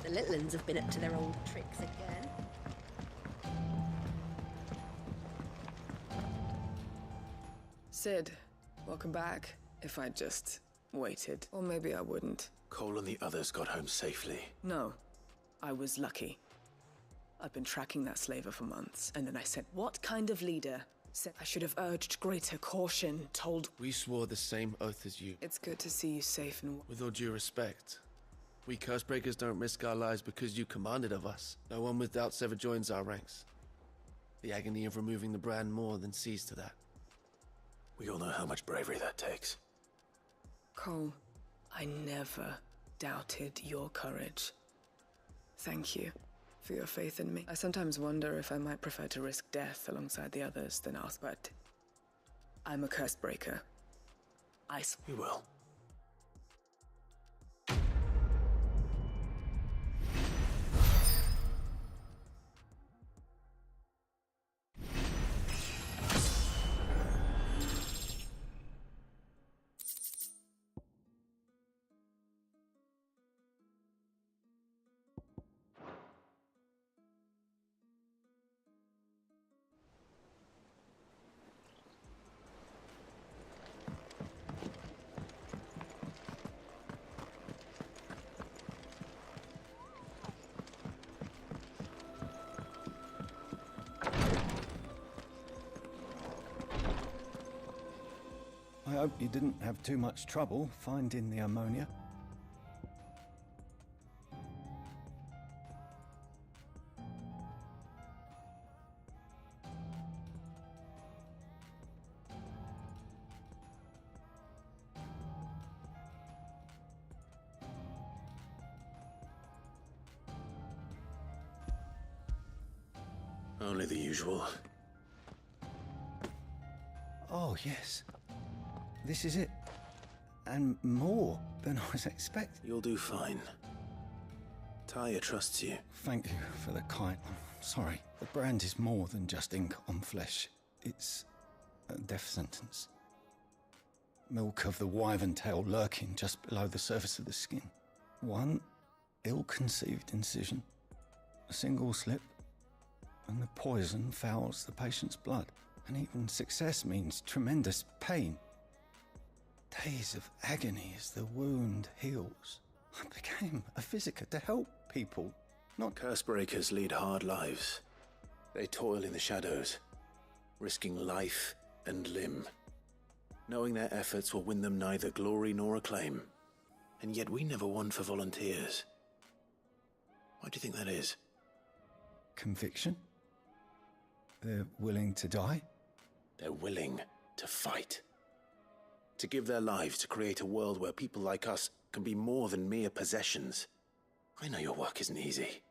The little uns have been up to their old tricks again. Sid, welcome back. If I'd just waited. Or maybe I wouldn't. Cole and the others got home safely. No, I was lucky. I've been tracking that slaver for months, and then I said, what kind of leader said I should have urged greater caution, told... We swore the same oath as you. It's good to see you safe and... With all due respect, we Cursebreakers don't risk our lives because you commanded of us. No one with doubts ever joins our ranks. The agony of removing the brand more than sees to that. We all know how much bravery that takes. Cole, I never doubted your courage. Thank you for your faith in me. I sometimes wonder if I might prefer to risk death alongside the others than ask, but I'm a Cursebreaker. You will. I hope you didn't have too much trouble finding the ammonia. Only the usual. Oh, yes. This is it. And more than I was expecting. You'll do fine. Tyre trusts you. Thank you for the kind. I'm sorry. The brand is more than just ink on flesh. It's a death sentence. Milk of the wyvern tail lurking just below the surface of the skin. One ill-conceived incision. A single slip. And the poison fouls the patient's blood. And even success means tremendous pain. Days of agony as the wound heals. I became a physiker to help people, not... Cursebreakers lead hard lives. They toil in the shadows, risking life and limb, knowing their efforts will win them neither glory nor acclaim. And yet we never won for volunteers. Why do you think that is? Conviction? They're willing to die? They're willing to fight. To give their lives to create a world where people like us can be more than mere possessions. I know your work isn't easy,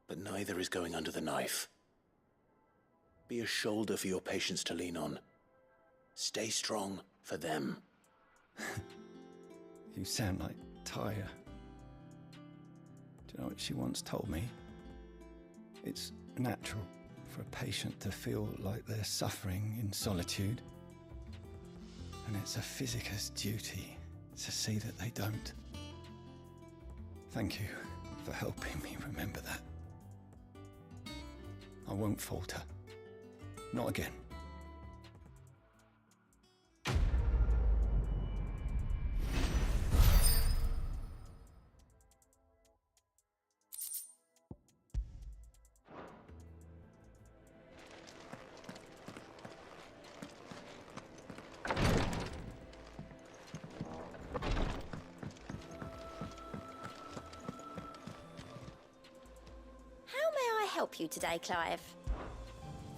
but neither is going under the knife. Be a shoulder for your patients to lean on. Stay strong for them. You sound like Tyre. Do you know what she once told me? It's natural for a patient to feel like they're suffering in solitude. And it's a physicist's duty to see that they don't. Thank you for helping me remember that. I won't falter. Not again. Help you today, Clive?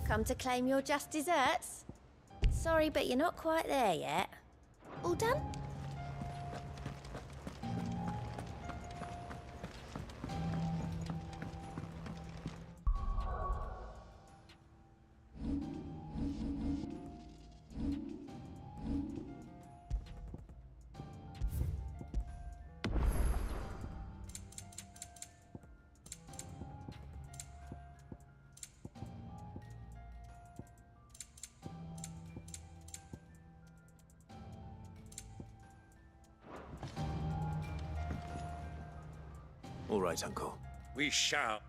Come to claim your just desserts? Sorry, but you're not quite there yet. All done? All right, Uncle. We shall.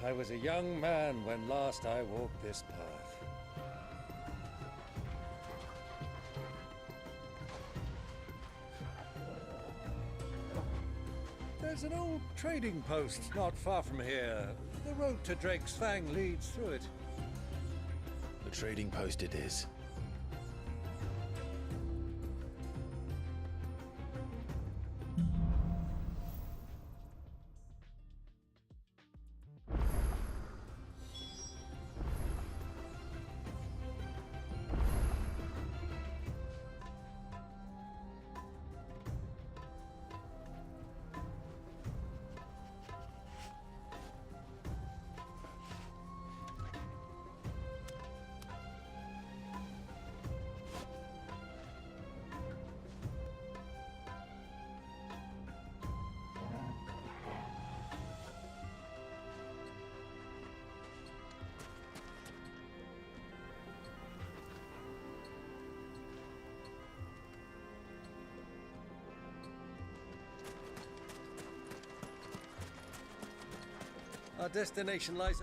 I was a young man when last I walked this path. There's an old trading post not far from here. The road to Drake's Fang leads through it. The trading post it is. Our destination lies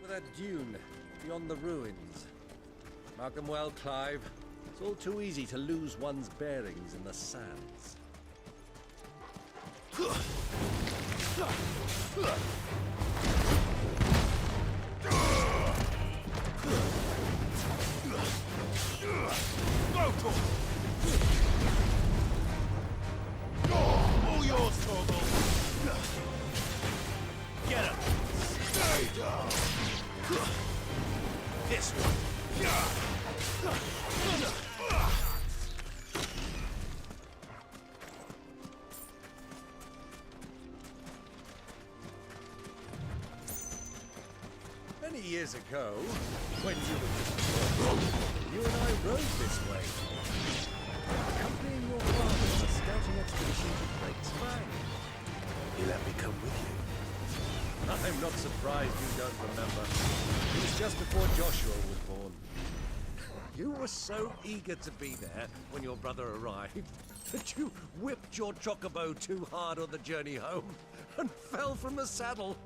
over that dune beyond the ruins. Mark them well, Clive. It's all too easy to lose one's bearings in the sands. All yours, Torgal. Get him. Stay down. This one. Many years ago, when you were just you and I rode this way, accompanying your father on a scouting expedition to Drake's Fang. He let me come with you. I'm not surprised you don't remember. It was just before Joshua was born. You were so eager to be there when your brother arrived that you whipped your chocobo too hard on the journey home and fell from the saddle.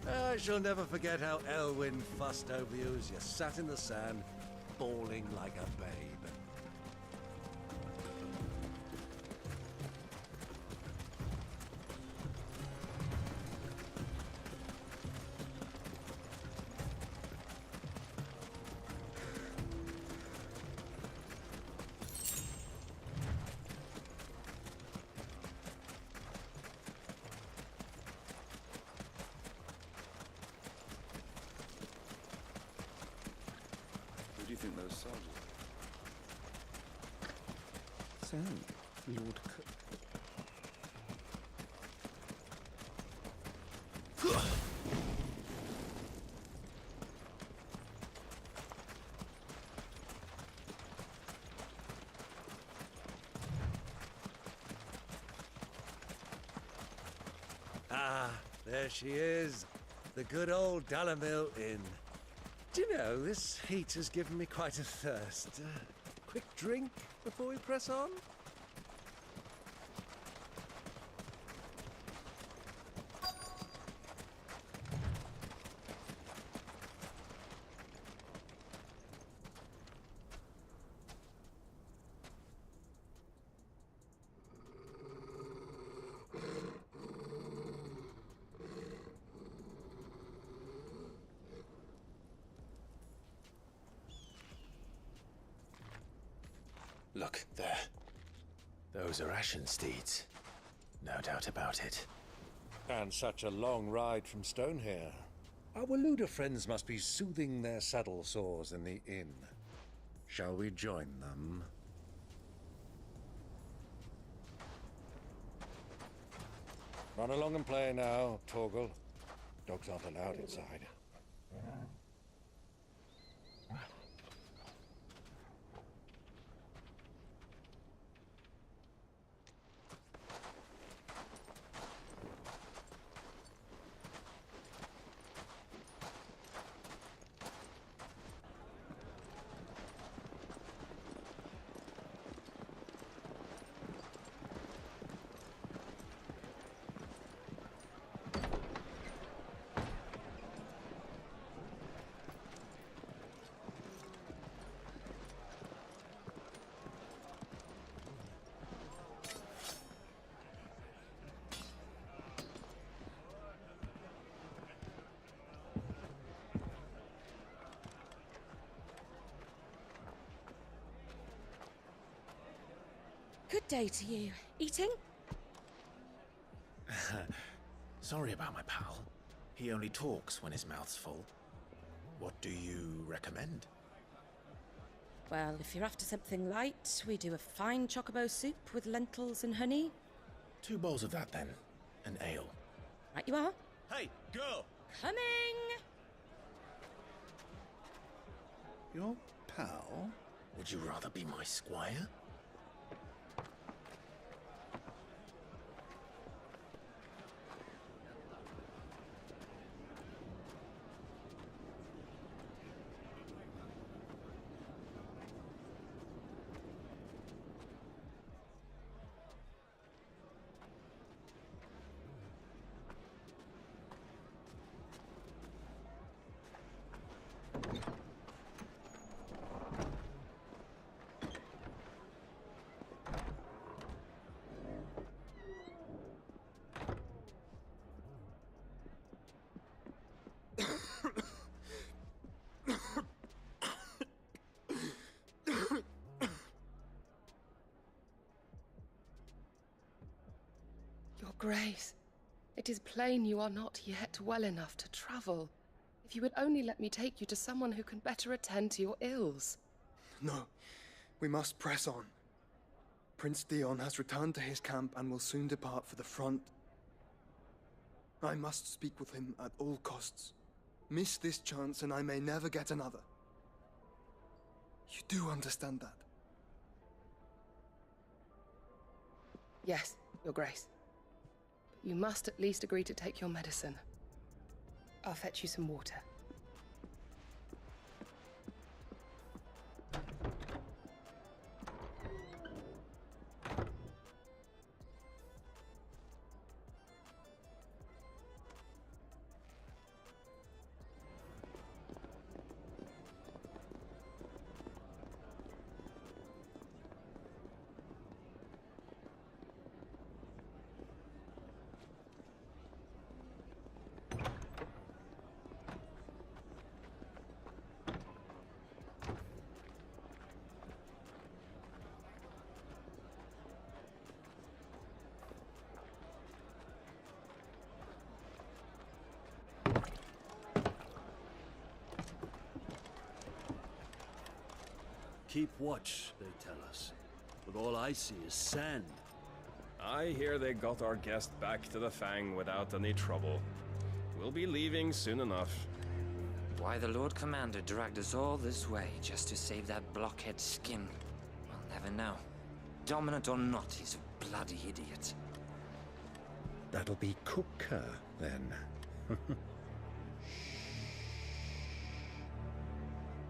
I shall never forget how Elwyn fussed over you as you sat in the sand, bawling like a babe. Who do you think those soldiers are? So, Lord Cook. Ah, there she is. The good old Dalamil Inn. Do you know, this heat has given me quite a thirst. Quick drink before we press on? Look, there. Those are Ashen steeds. No doubt about it. And such a long ride from Stonehair. Our Waluda friends must be soothing their saddle sores in the inn. Shall we join them? Run along and play now, Torgal. Dogs aren't allowed inside. Good day to you. Eating? Sorry about my pal. He only talks when his mouth's full. What do you recommend? Well, if you're after something light, we do a fine chocobo soup with lentils and honey. 2 bowls of that, then. An ale. Right you are. Hey, girl! Coming! Your pal? Would you rather be my squire? Your Grace, it is plain you are not yet well enough to travel. If you would only let me take you to someone who can better attend to your ills. No, we must press on. Prince Dion has returned to his camp and will soon depart for the front. I must speak with him at all costs. Miss this chance and I may never get another. You do understand that? Yes, Your Grace. But you must at least agree to take your medicine. I'll fetch you some water. Keep watch, they tell us. But all I see is sand. I hear they got our guest back to the Fang without any trouble. We'll be leaving soon enough. Why the Lord Commander dragged us all this way just to save that blockhead skin, we'll never know. Dominant or not, he's a bloody idiot. That'll be Cooker, then.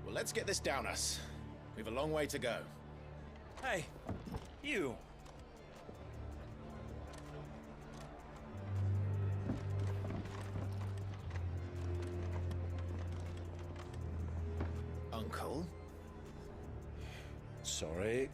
Well, let's get this down us. We've a long way to go. Hey, you! Uncle? Sorry.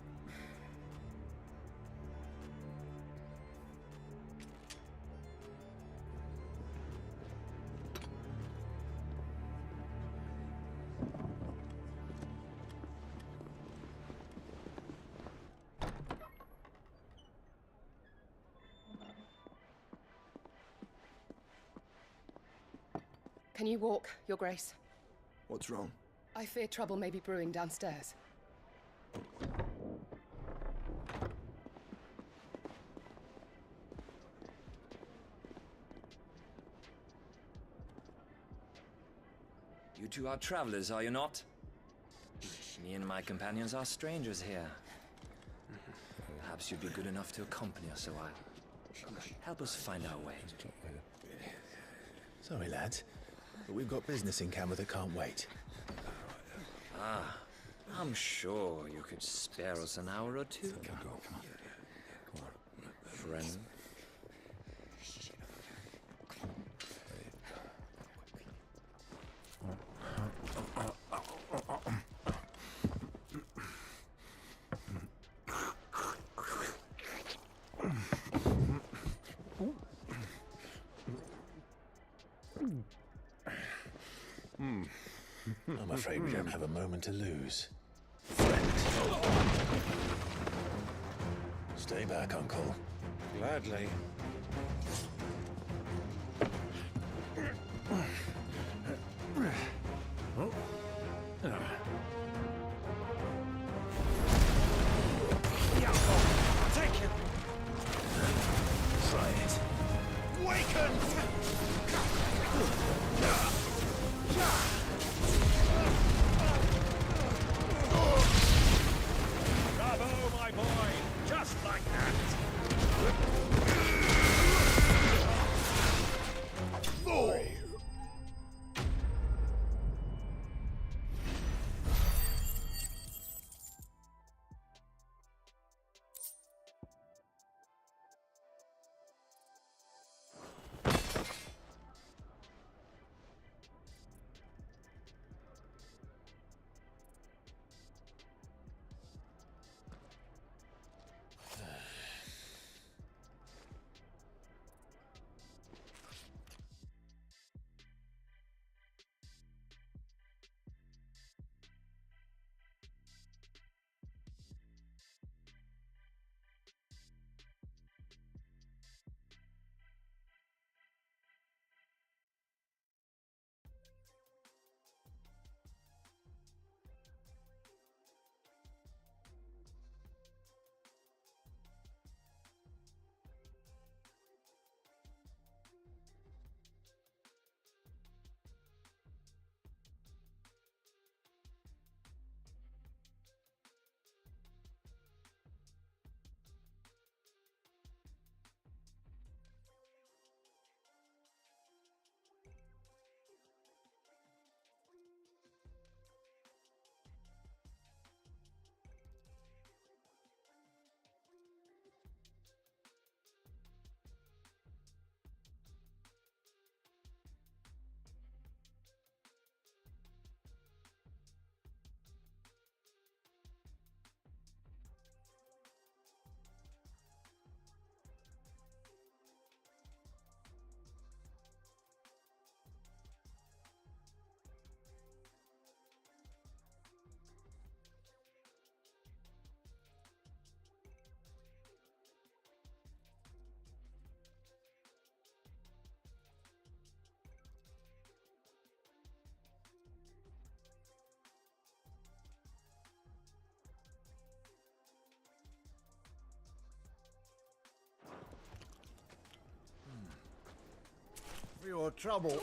Can you walk, Your Grace? What's wrong? I fear trouble may be brewing downstairs. You two are travelers, are you not? Me and my companions are strangers here. Perhaps you'd be good enough to accompany us a while. Help us find our way. Sorry, lads, but we've got business in camera that can't wait. Ah, I'm sure you could spare us an hour or two. Come on. Friend. I'm afraid we don't have a moment to lose. Stay back, Uncle. Gladly. Take him! Try it. Waken! Bravo, my boy! Just like that! Fool! For your trouble.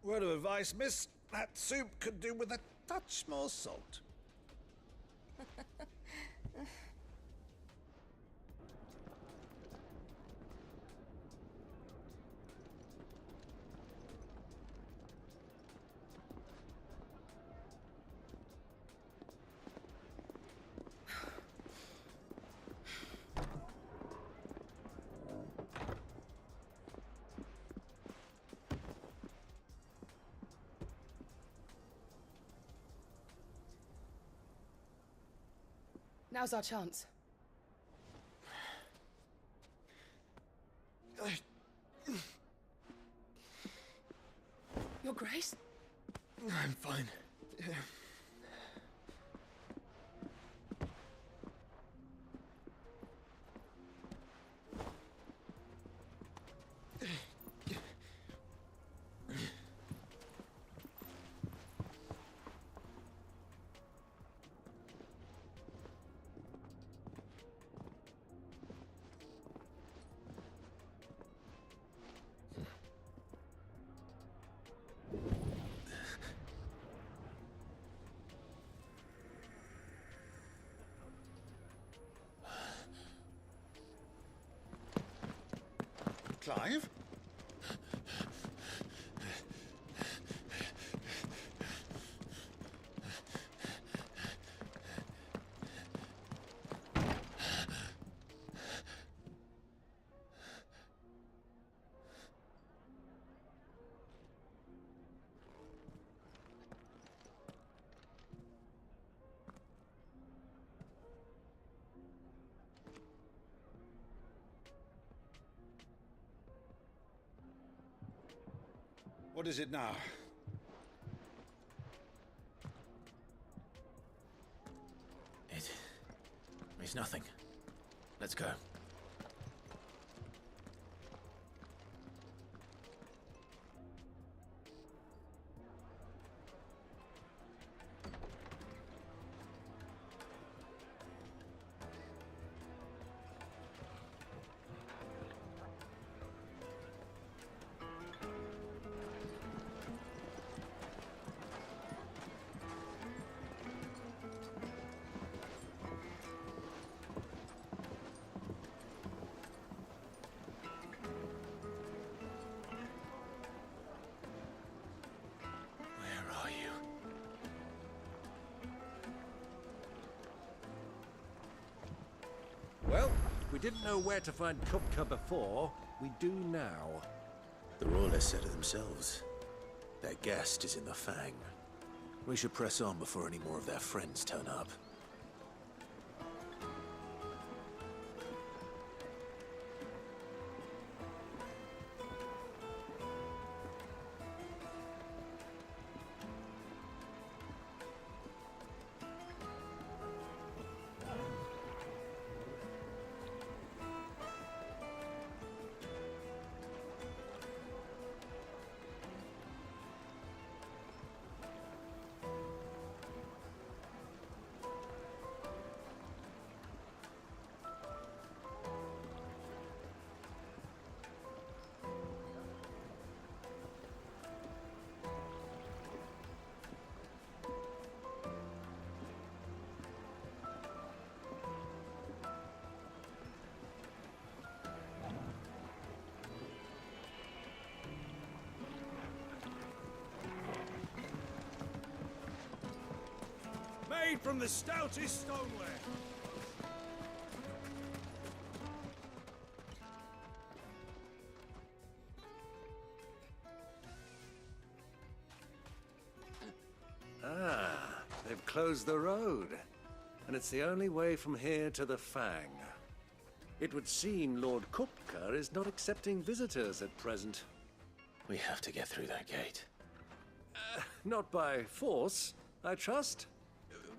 Word of advice, miss. That soup could do with a touch more salt. Now's our chance. Your Grace? I'm fine. Clive? What is it now? It's nothing. Let's go. Well, we didn't know where to find Kupka before. We do now. The Rawless said it themselves. Their guest is in the Fang. We should press on before any more of their friends turn up. Made from the stoutest stoneware. Ah, they've closed the road. And it's the only way from here to the Fang. It would seem Lord Kupka is not accepting visitors at present. We have to get through that gate. Not by force, I trust.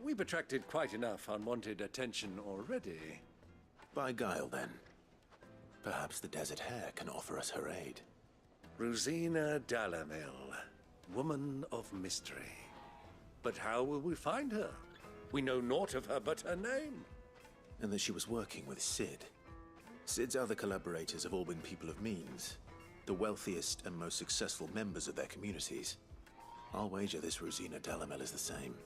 We've attracted quite enough unwanted attention already. By guile, then. Perhaps the Desert Hare can offer us her aid. Rosina Dalamil, woman of mystery. But how will we find her? We know naught of her but her name. And that she was working with Cid. Cid's other collaborators have all been people of means, the wealthiest and most successful members of their communities. I'll wager this Rosina Dalamil is the same.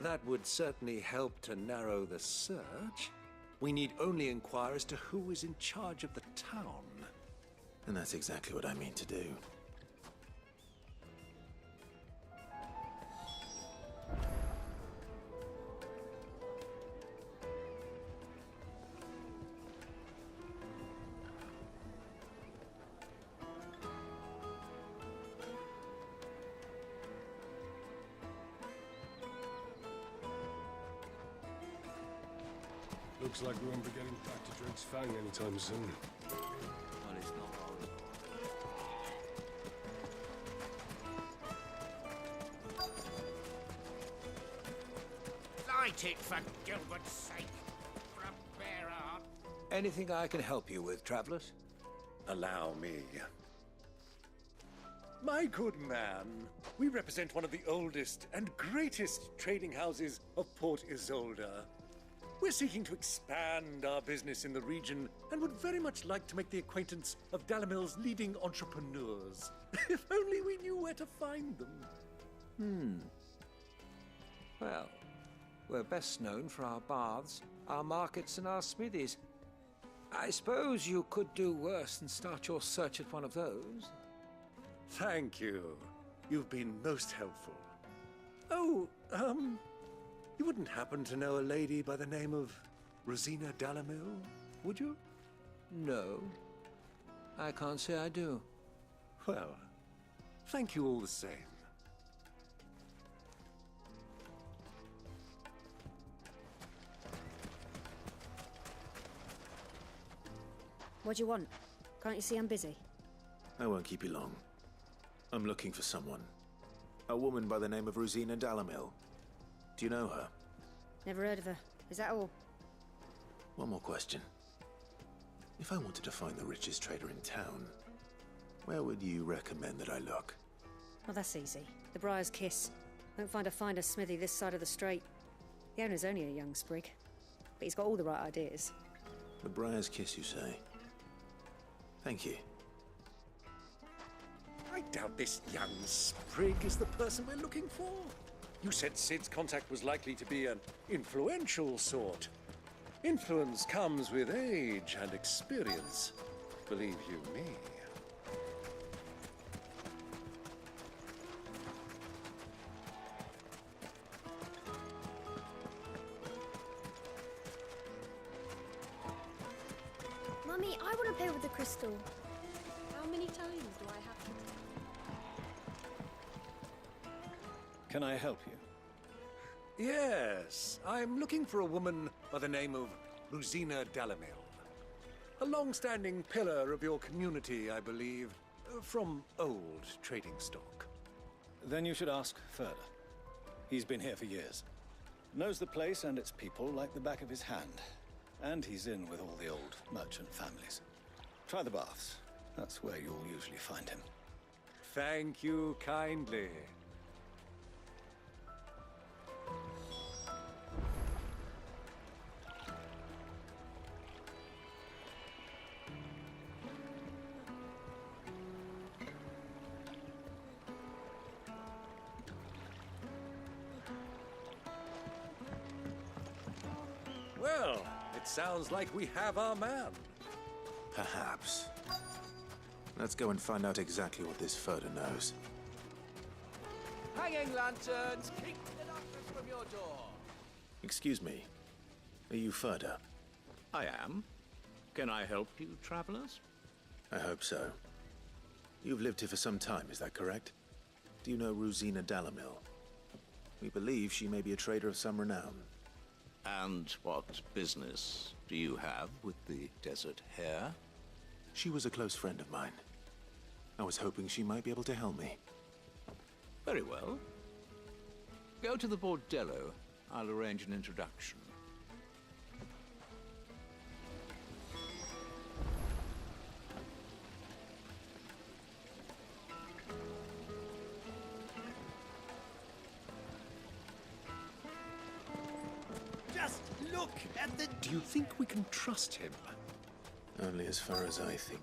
That would certainly help to narrow the search. We need only inquire as to who is in charge of the town. And that's exactly what I mean to do. Looks like we won't be getting back to Drake's Fang anytime soon. Well, it's not ours. Light it, for Gilbert's sake. For a bare heart. Anything I can help you with, travelers? Allow me. My good man, we represent one of the oldest and greatest trading houses of Port Isolde. We're seeking to expand our business in the region and would very much like to make the acquaintance of Dalamil's leading entrepreneurs. If only we knew where to find them. Well, we're best known for our baths, our markets, and our smithies. I suppose you could do worse than start your search at one of those. Thank you. You've been most helpful. Oh, you wouldn't happen to know a lady by the name of Rosina Dalamil, would you? No, I can't say I do. Well, thank you all the same. What do you want? Can't you see I'm busy? I won't keep you long. I'm looking for someone. A woman by the name of Rosina Dalamil. Do you know her? Never heard of her. Is that all? One more question. If I wanted to find the richest trader in town, where would you recommend that I look? Well, that's easy. The Briar's Kiss. Won't find a finer smithy this side of the strait. The owner's only a young sprig, but he's got all the right ideas. The Briar's Kiss, you say? Thank you. I doubt this young sprig is the person we're looking for. You said Sid's contact was likely to be an influential sort. Influence comes with age and experience, believe you me. Mummy, I want to play with the crystal. How many times do I have to... Can I help you? Yes, I'm looking for a woman by the name of Rosina Dalamil. A long-standing pillar of your community, I believe, from old trading stock. Then you should ask further. He's been here for years. Knows the place and its people like the back of his hand. And he's in with all the old merchant families. Try the baths. That's where you'll usually find him. Thank you kindly. Well, it sounds like we have our man. Perhaps. Let's go and find out exactly what this Furter knows. Hanging lanterns, keep the darkness from your door. Excuse me. Are you Furter? I am. Can I help you, travelers? I hope so. You've lived here for some time, is that correct? Do you know Rosina Dalamil? We believe she may be a trader of some renown. And what business do you have with the desert hare? She was a close friend of mine. I was hoping she might be able to help me. Very well. Go to the bordello. I'll arrange an introduction. Just look at the... Do you think we can trust him? Only as far as I think.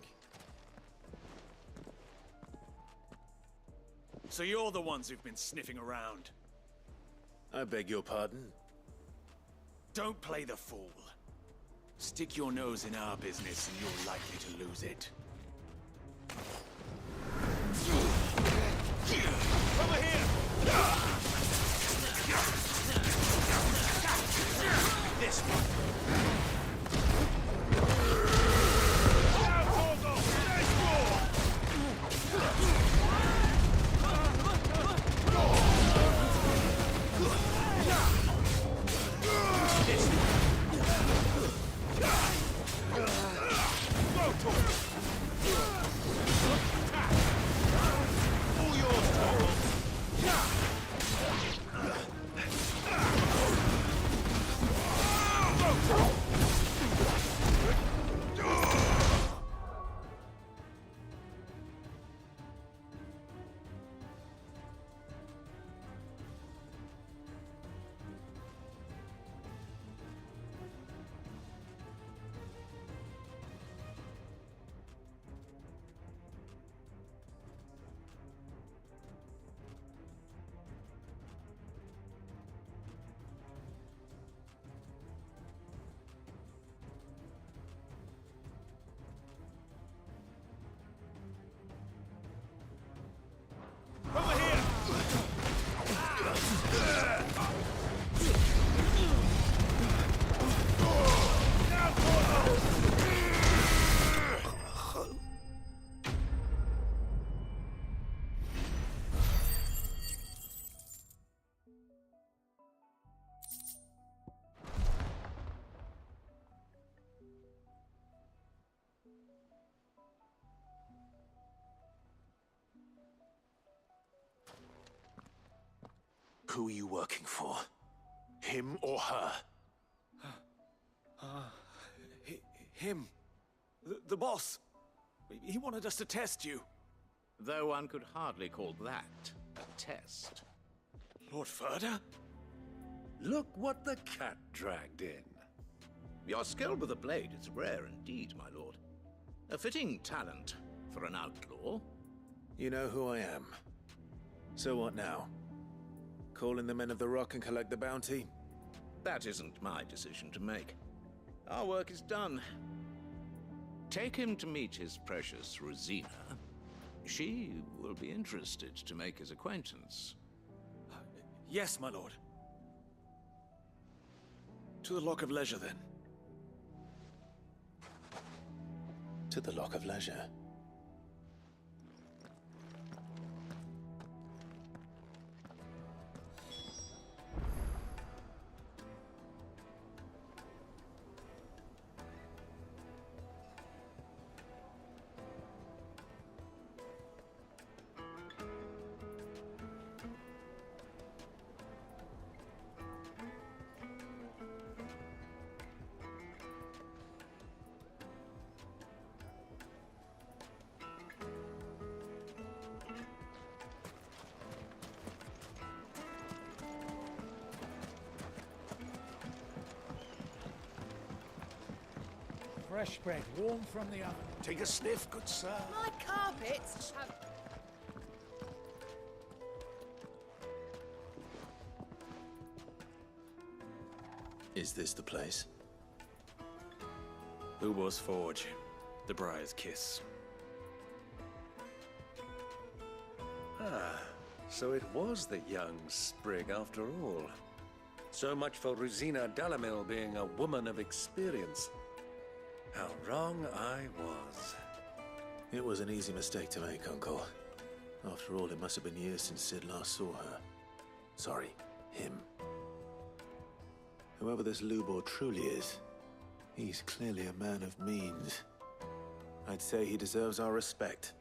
So you're the ones who've been sniffing around. I beg your pardon? Don't play the fool. Stick your nose in our business and you're likely to lose it. Over here! This one! Who are you working for? Him or her? Him. The boss. He wanted us to test you. Though one could hardly call that a test. Lord Furder? Look what the cat dragged in. Your skill with the blade is rare indeed, my lord. A fitting talent for an outlaw. You know who I am. So what now? Call in the Men of the Rock and collect the bounty? That isn't my decision to make. Our work is done. Take him to meet his precious Rosina. She will be interested to make his acquaintance. Yes, my lord. To the Lock of Leisure, then. To the Lock of Leisure. Fresh bread, warm from the oven. Take a sniff, good sir. My carpets have... Is this the place? Ubor's Forge. The Briar's Kiss. Ah, so it was the young sprig after all. So much for Rosina Dalamil being a woman of experience. How wrong I was. It was an easy mistake to make, Uncle. After all, it must have been years since Sid last saw her. Sorry, him. Whoever this Lubor truly is, he's clearly a man of means. I'd say he deserves our respect.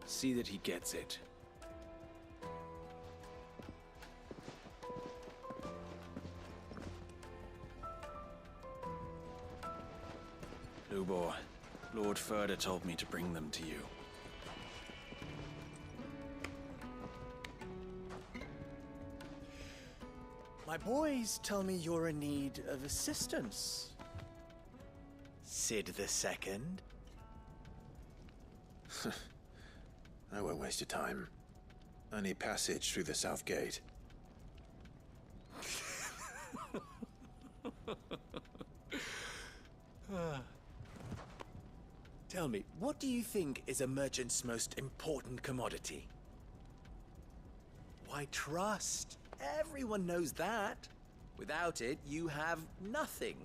See that he gets it. Lubor, Lord Furder told me to bring them to you. My boys tell me you're in need of assistance. Sid the Second? I won't waste your time. I need passage through the south gate. Tell me, what do you think is a merchant's most important commodity? Why, trust. Everyone knows that. Without it, you have nothing.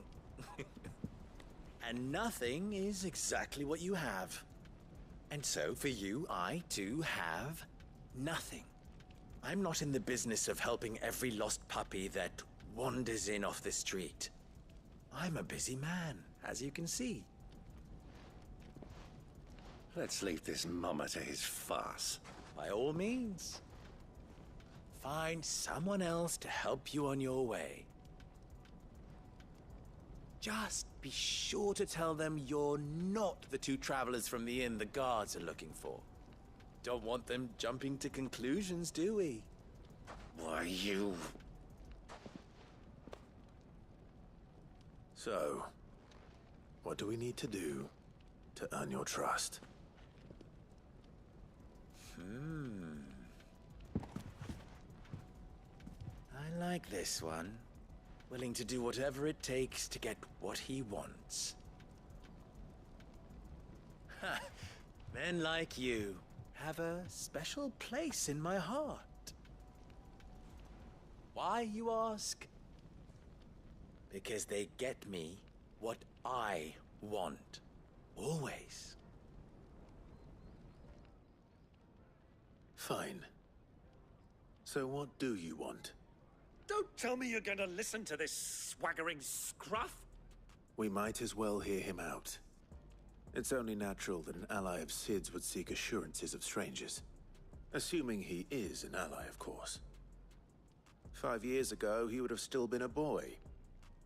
And nothing is exactly what you have. And so, for you, I, too, have nothing. I'm not in the business of helping every lost puppy that wanders in off the street. I'm a busy man, as you can see. Let's leave this mama to his farce. By all means. Find someone else to help you on your way. Just be sure to tell them you're not the two travelers from the inn the guards are looking for. Don't want them jumping to conclusions, do we? Why, you... So, what do we need to do to earn your trust? I like this one. Willing to do whatever it takes to get what he wants. Ha! Men like you have a special place in my heart. Why, you ask? Because they get me what I want. Always. Fine. So what do you want? Don't tell me you're going to listen to this swaggering scruff. We might as well hear him out. It's only natural that an ally of Sid's would seek assurances of strangers. Assuming he is an ally, of course. 5 years ago, he would have still been a boy.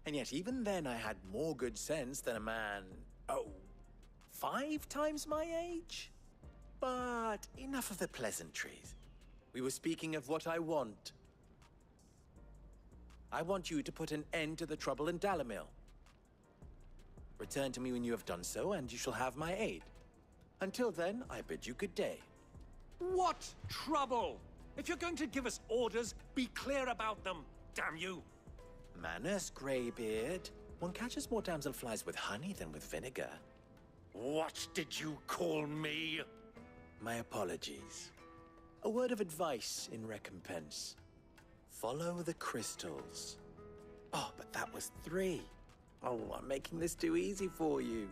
And yet even then I had more good sense than a man, 5 times my age? But enough of the pleasantries. We were speaking of what I want. I want you to put an end to the trouble in Dalamil. Return to me when you have done so, and you shall have my aid. Until then, I bid you good day. What trouble? If you're going to give us orders, be clear about them, damn you! Manners, Greybeard. One catches more damselflies with honey than with vinegar. What did you call me? My apologies. A word of advice in recompense. Follow the crystals. Oh, but that was 3. Oh, I'm making this too easy for you.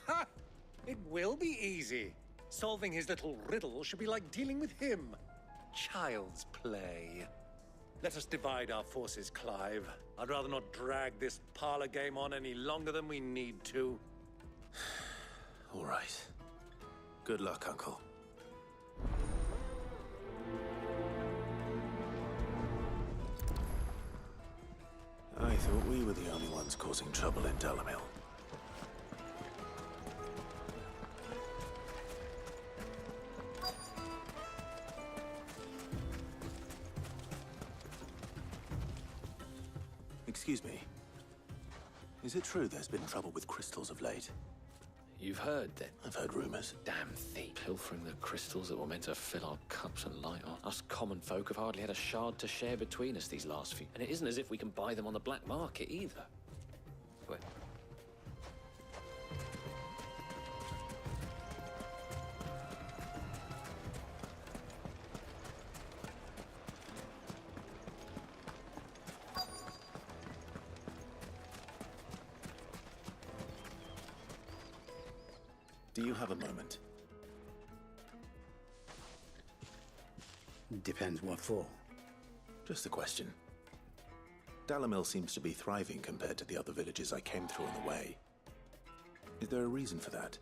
Ha! It will be easy. Solving his little riddle should be like dealing with him. Child's play. Let us divide our forces, Clive. I'd rather not drag this parlor game on any longer than we need to. All right. Good luck, Uncle. I thought we were the only ones causing trouble in Dalamil. Excuse me. Is it true there's been trouble with crystals of late? You've heard then? I've heard rumors. Damn thief. Pilfering the crystals that were meant to fill our cups and light on. Us common folk have hardly had a shard to share between us these last few. And it isn't as if we can buy them on the black market either. Wait. Do you have a moment? Depends what for. Just a question. Dalamil seems to be thriving compared to the other villages I came through on the way. Is there a reason for that?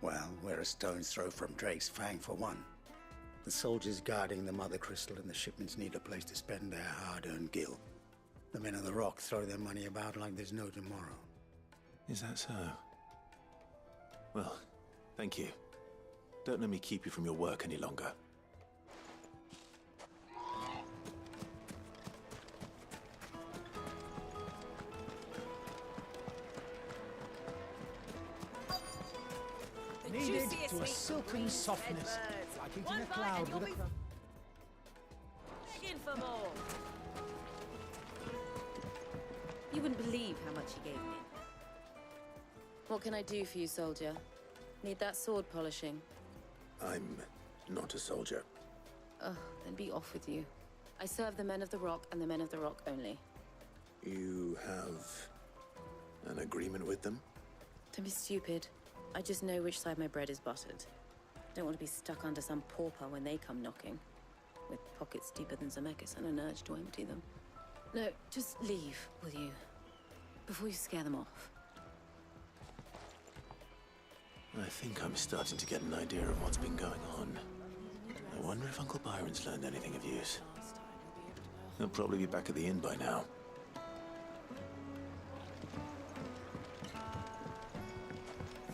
Well, we're a stone's throw from Drake's Fang for one. The soldiers guarding the Mother Crystal and the shipments need a place to spend their hard-earned gil. The men of the Rock throw their money about like there's no tomorrow. Is that so? Well, thank you. Don't let me keep you from your work any longer. Kneaded to a silken softness, like eating a cloud with a crumb. Begging for more. You wouldn't believe how much he gave me. What can I do for you, soldier? Need that sword polishing? I'm not a soldier. Oh, then be off with you. I serve the men of the Rock and the men of the Rock only. You have an agreement with them? Don't be stupid. I just know which side my bread is buttered. Don't want to be stuck under some pauper when they come knocking. With pockets deeper than Zemeckis and an urge to empty them. No, just leave, will you? Before you scare them off. I think I'm starting to get an idea of what's been going on. I wonder if Uncle Byron's learned anything of use. He'll probably be back at the inn by now.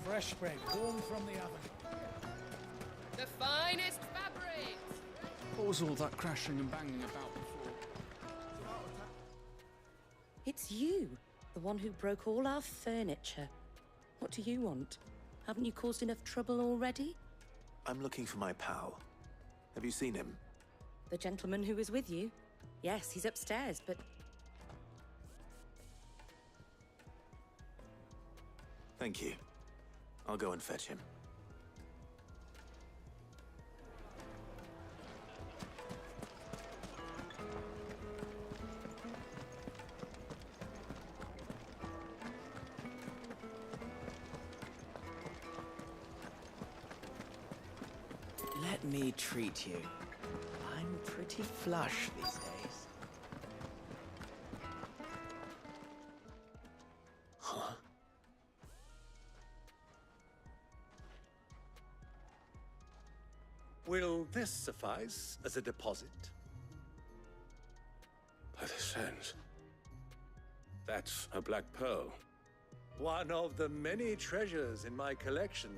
Fresh bread, warm from the oven. The finest fabrics! What was all that crashing and banging about before? It's you, the one who broke all our furniture. What do you want? Haven't you caused enough trouble already? I'm looking for my pal. Have you seen him? The gentleman who was with you? Yes, he's upstairs, but... Thank you. I'll go and fetch him. Let me treat you. I'm pretty flush these days. Huh? Will this suffice as a deposit? this ends. That's a black pearl. One of the many treasures in my collection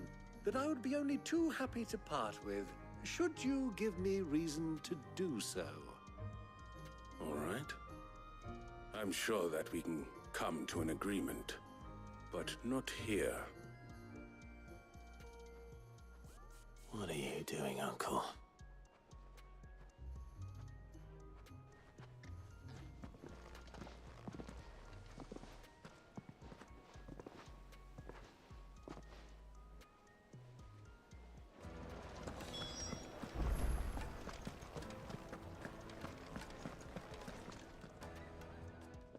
that I would be only too happy to part with, should you give me reason to do so. All right. I'm sure that we can come to an agreement, but not here. What are you doing, Uncle?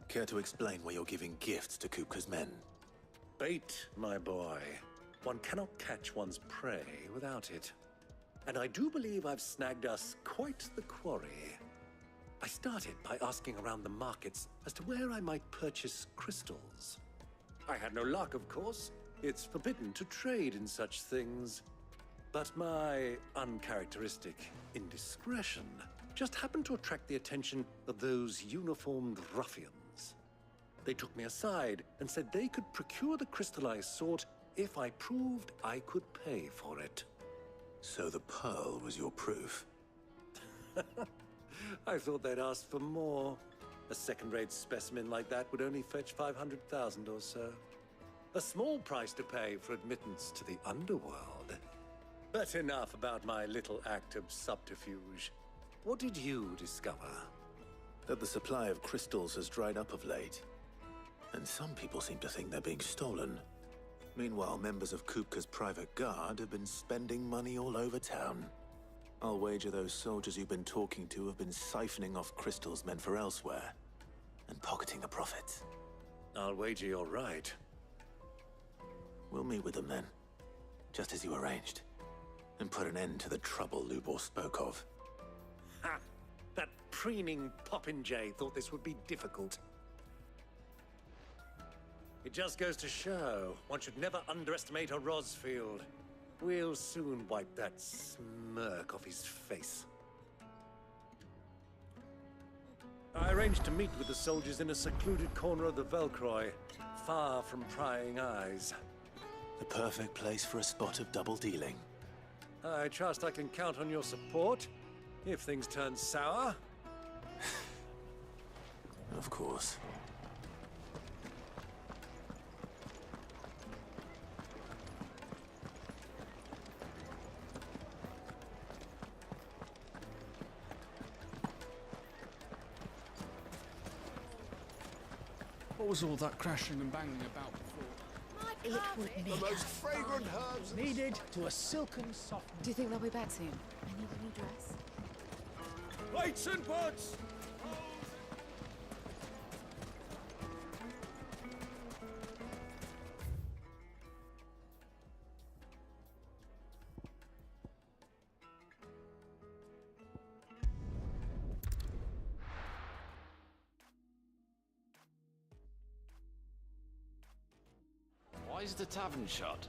Care to explain why you're giving gifts to Kupka's men? Bait, my boy. One cannot catch one's prey without it. And I do believe I've snagged us quite the quarry. I started by asking around the markets as to where I might purchase crystals. I had no luck, of course. It's forbidden to trade in such things. But my uncharacteristic indiscretion just happened to attract the attention of those uniformed ruffians. They took me aside and said they could procure the crystal I sought if I proved I could pay for it. So the pearl was your proof? I thought they'd ask for more. A second-rate specimen like that would only fetch 500,000 or so. A small price to pay for admittance to the underworld. But enough about my little act of subterfuge. What did you discover? That the supply of crystals has dried up of late. And some people seem to think they're being stolen. Meanwhile, members of Kupka's private guard have been spending money all over town. I'll wager those soldiers you've been talking to have been siphoning off crystals meant for elsewhere, and pocketing the profits. I'll wager you're right. We'll meet with them then, just as you arranged, and put an end to the trouble Lubor spoke of. Ha! That preening popinjay thought this would be difficult. It just goes to show, one should never underestimate a Rosfield. We'll soon wipe that smirk off his face. I arranged to meet with the soldiers in a secluded corner of the Velcroy, far from prying eyes. The perfect place for a spot of double dealing. I trust I can count on your support, if things turn sour. Of course. What was all that crashing and banging about before? It would The most fragrant herbs Needed to a silken softness. Do you think they'll be back soon? I need a new dress. Plates and pots! Why is the tavern shut?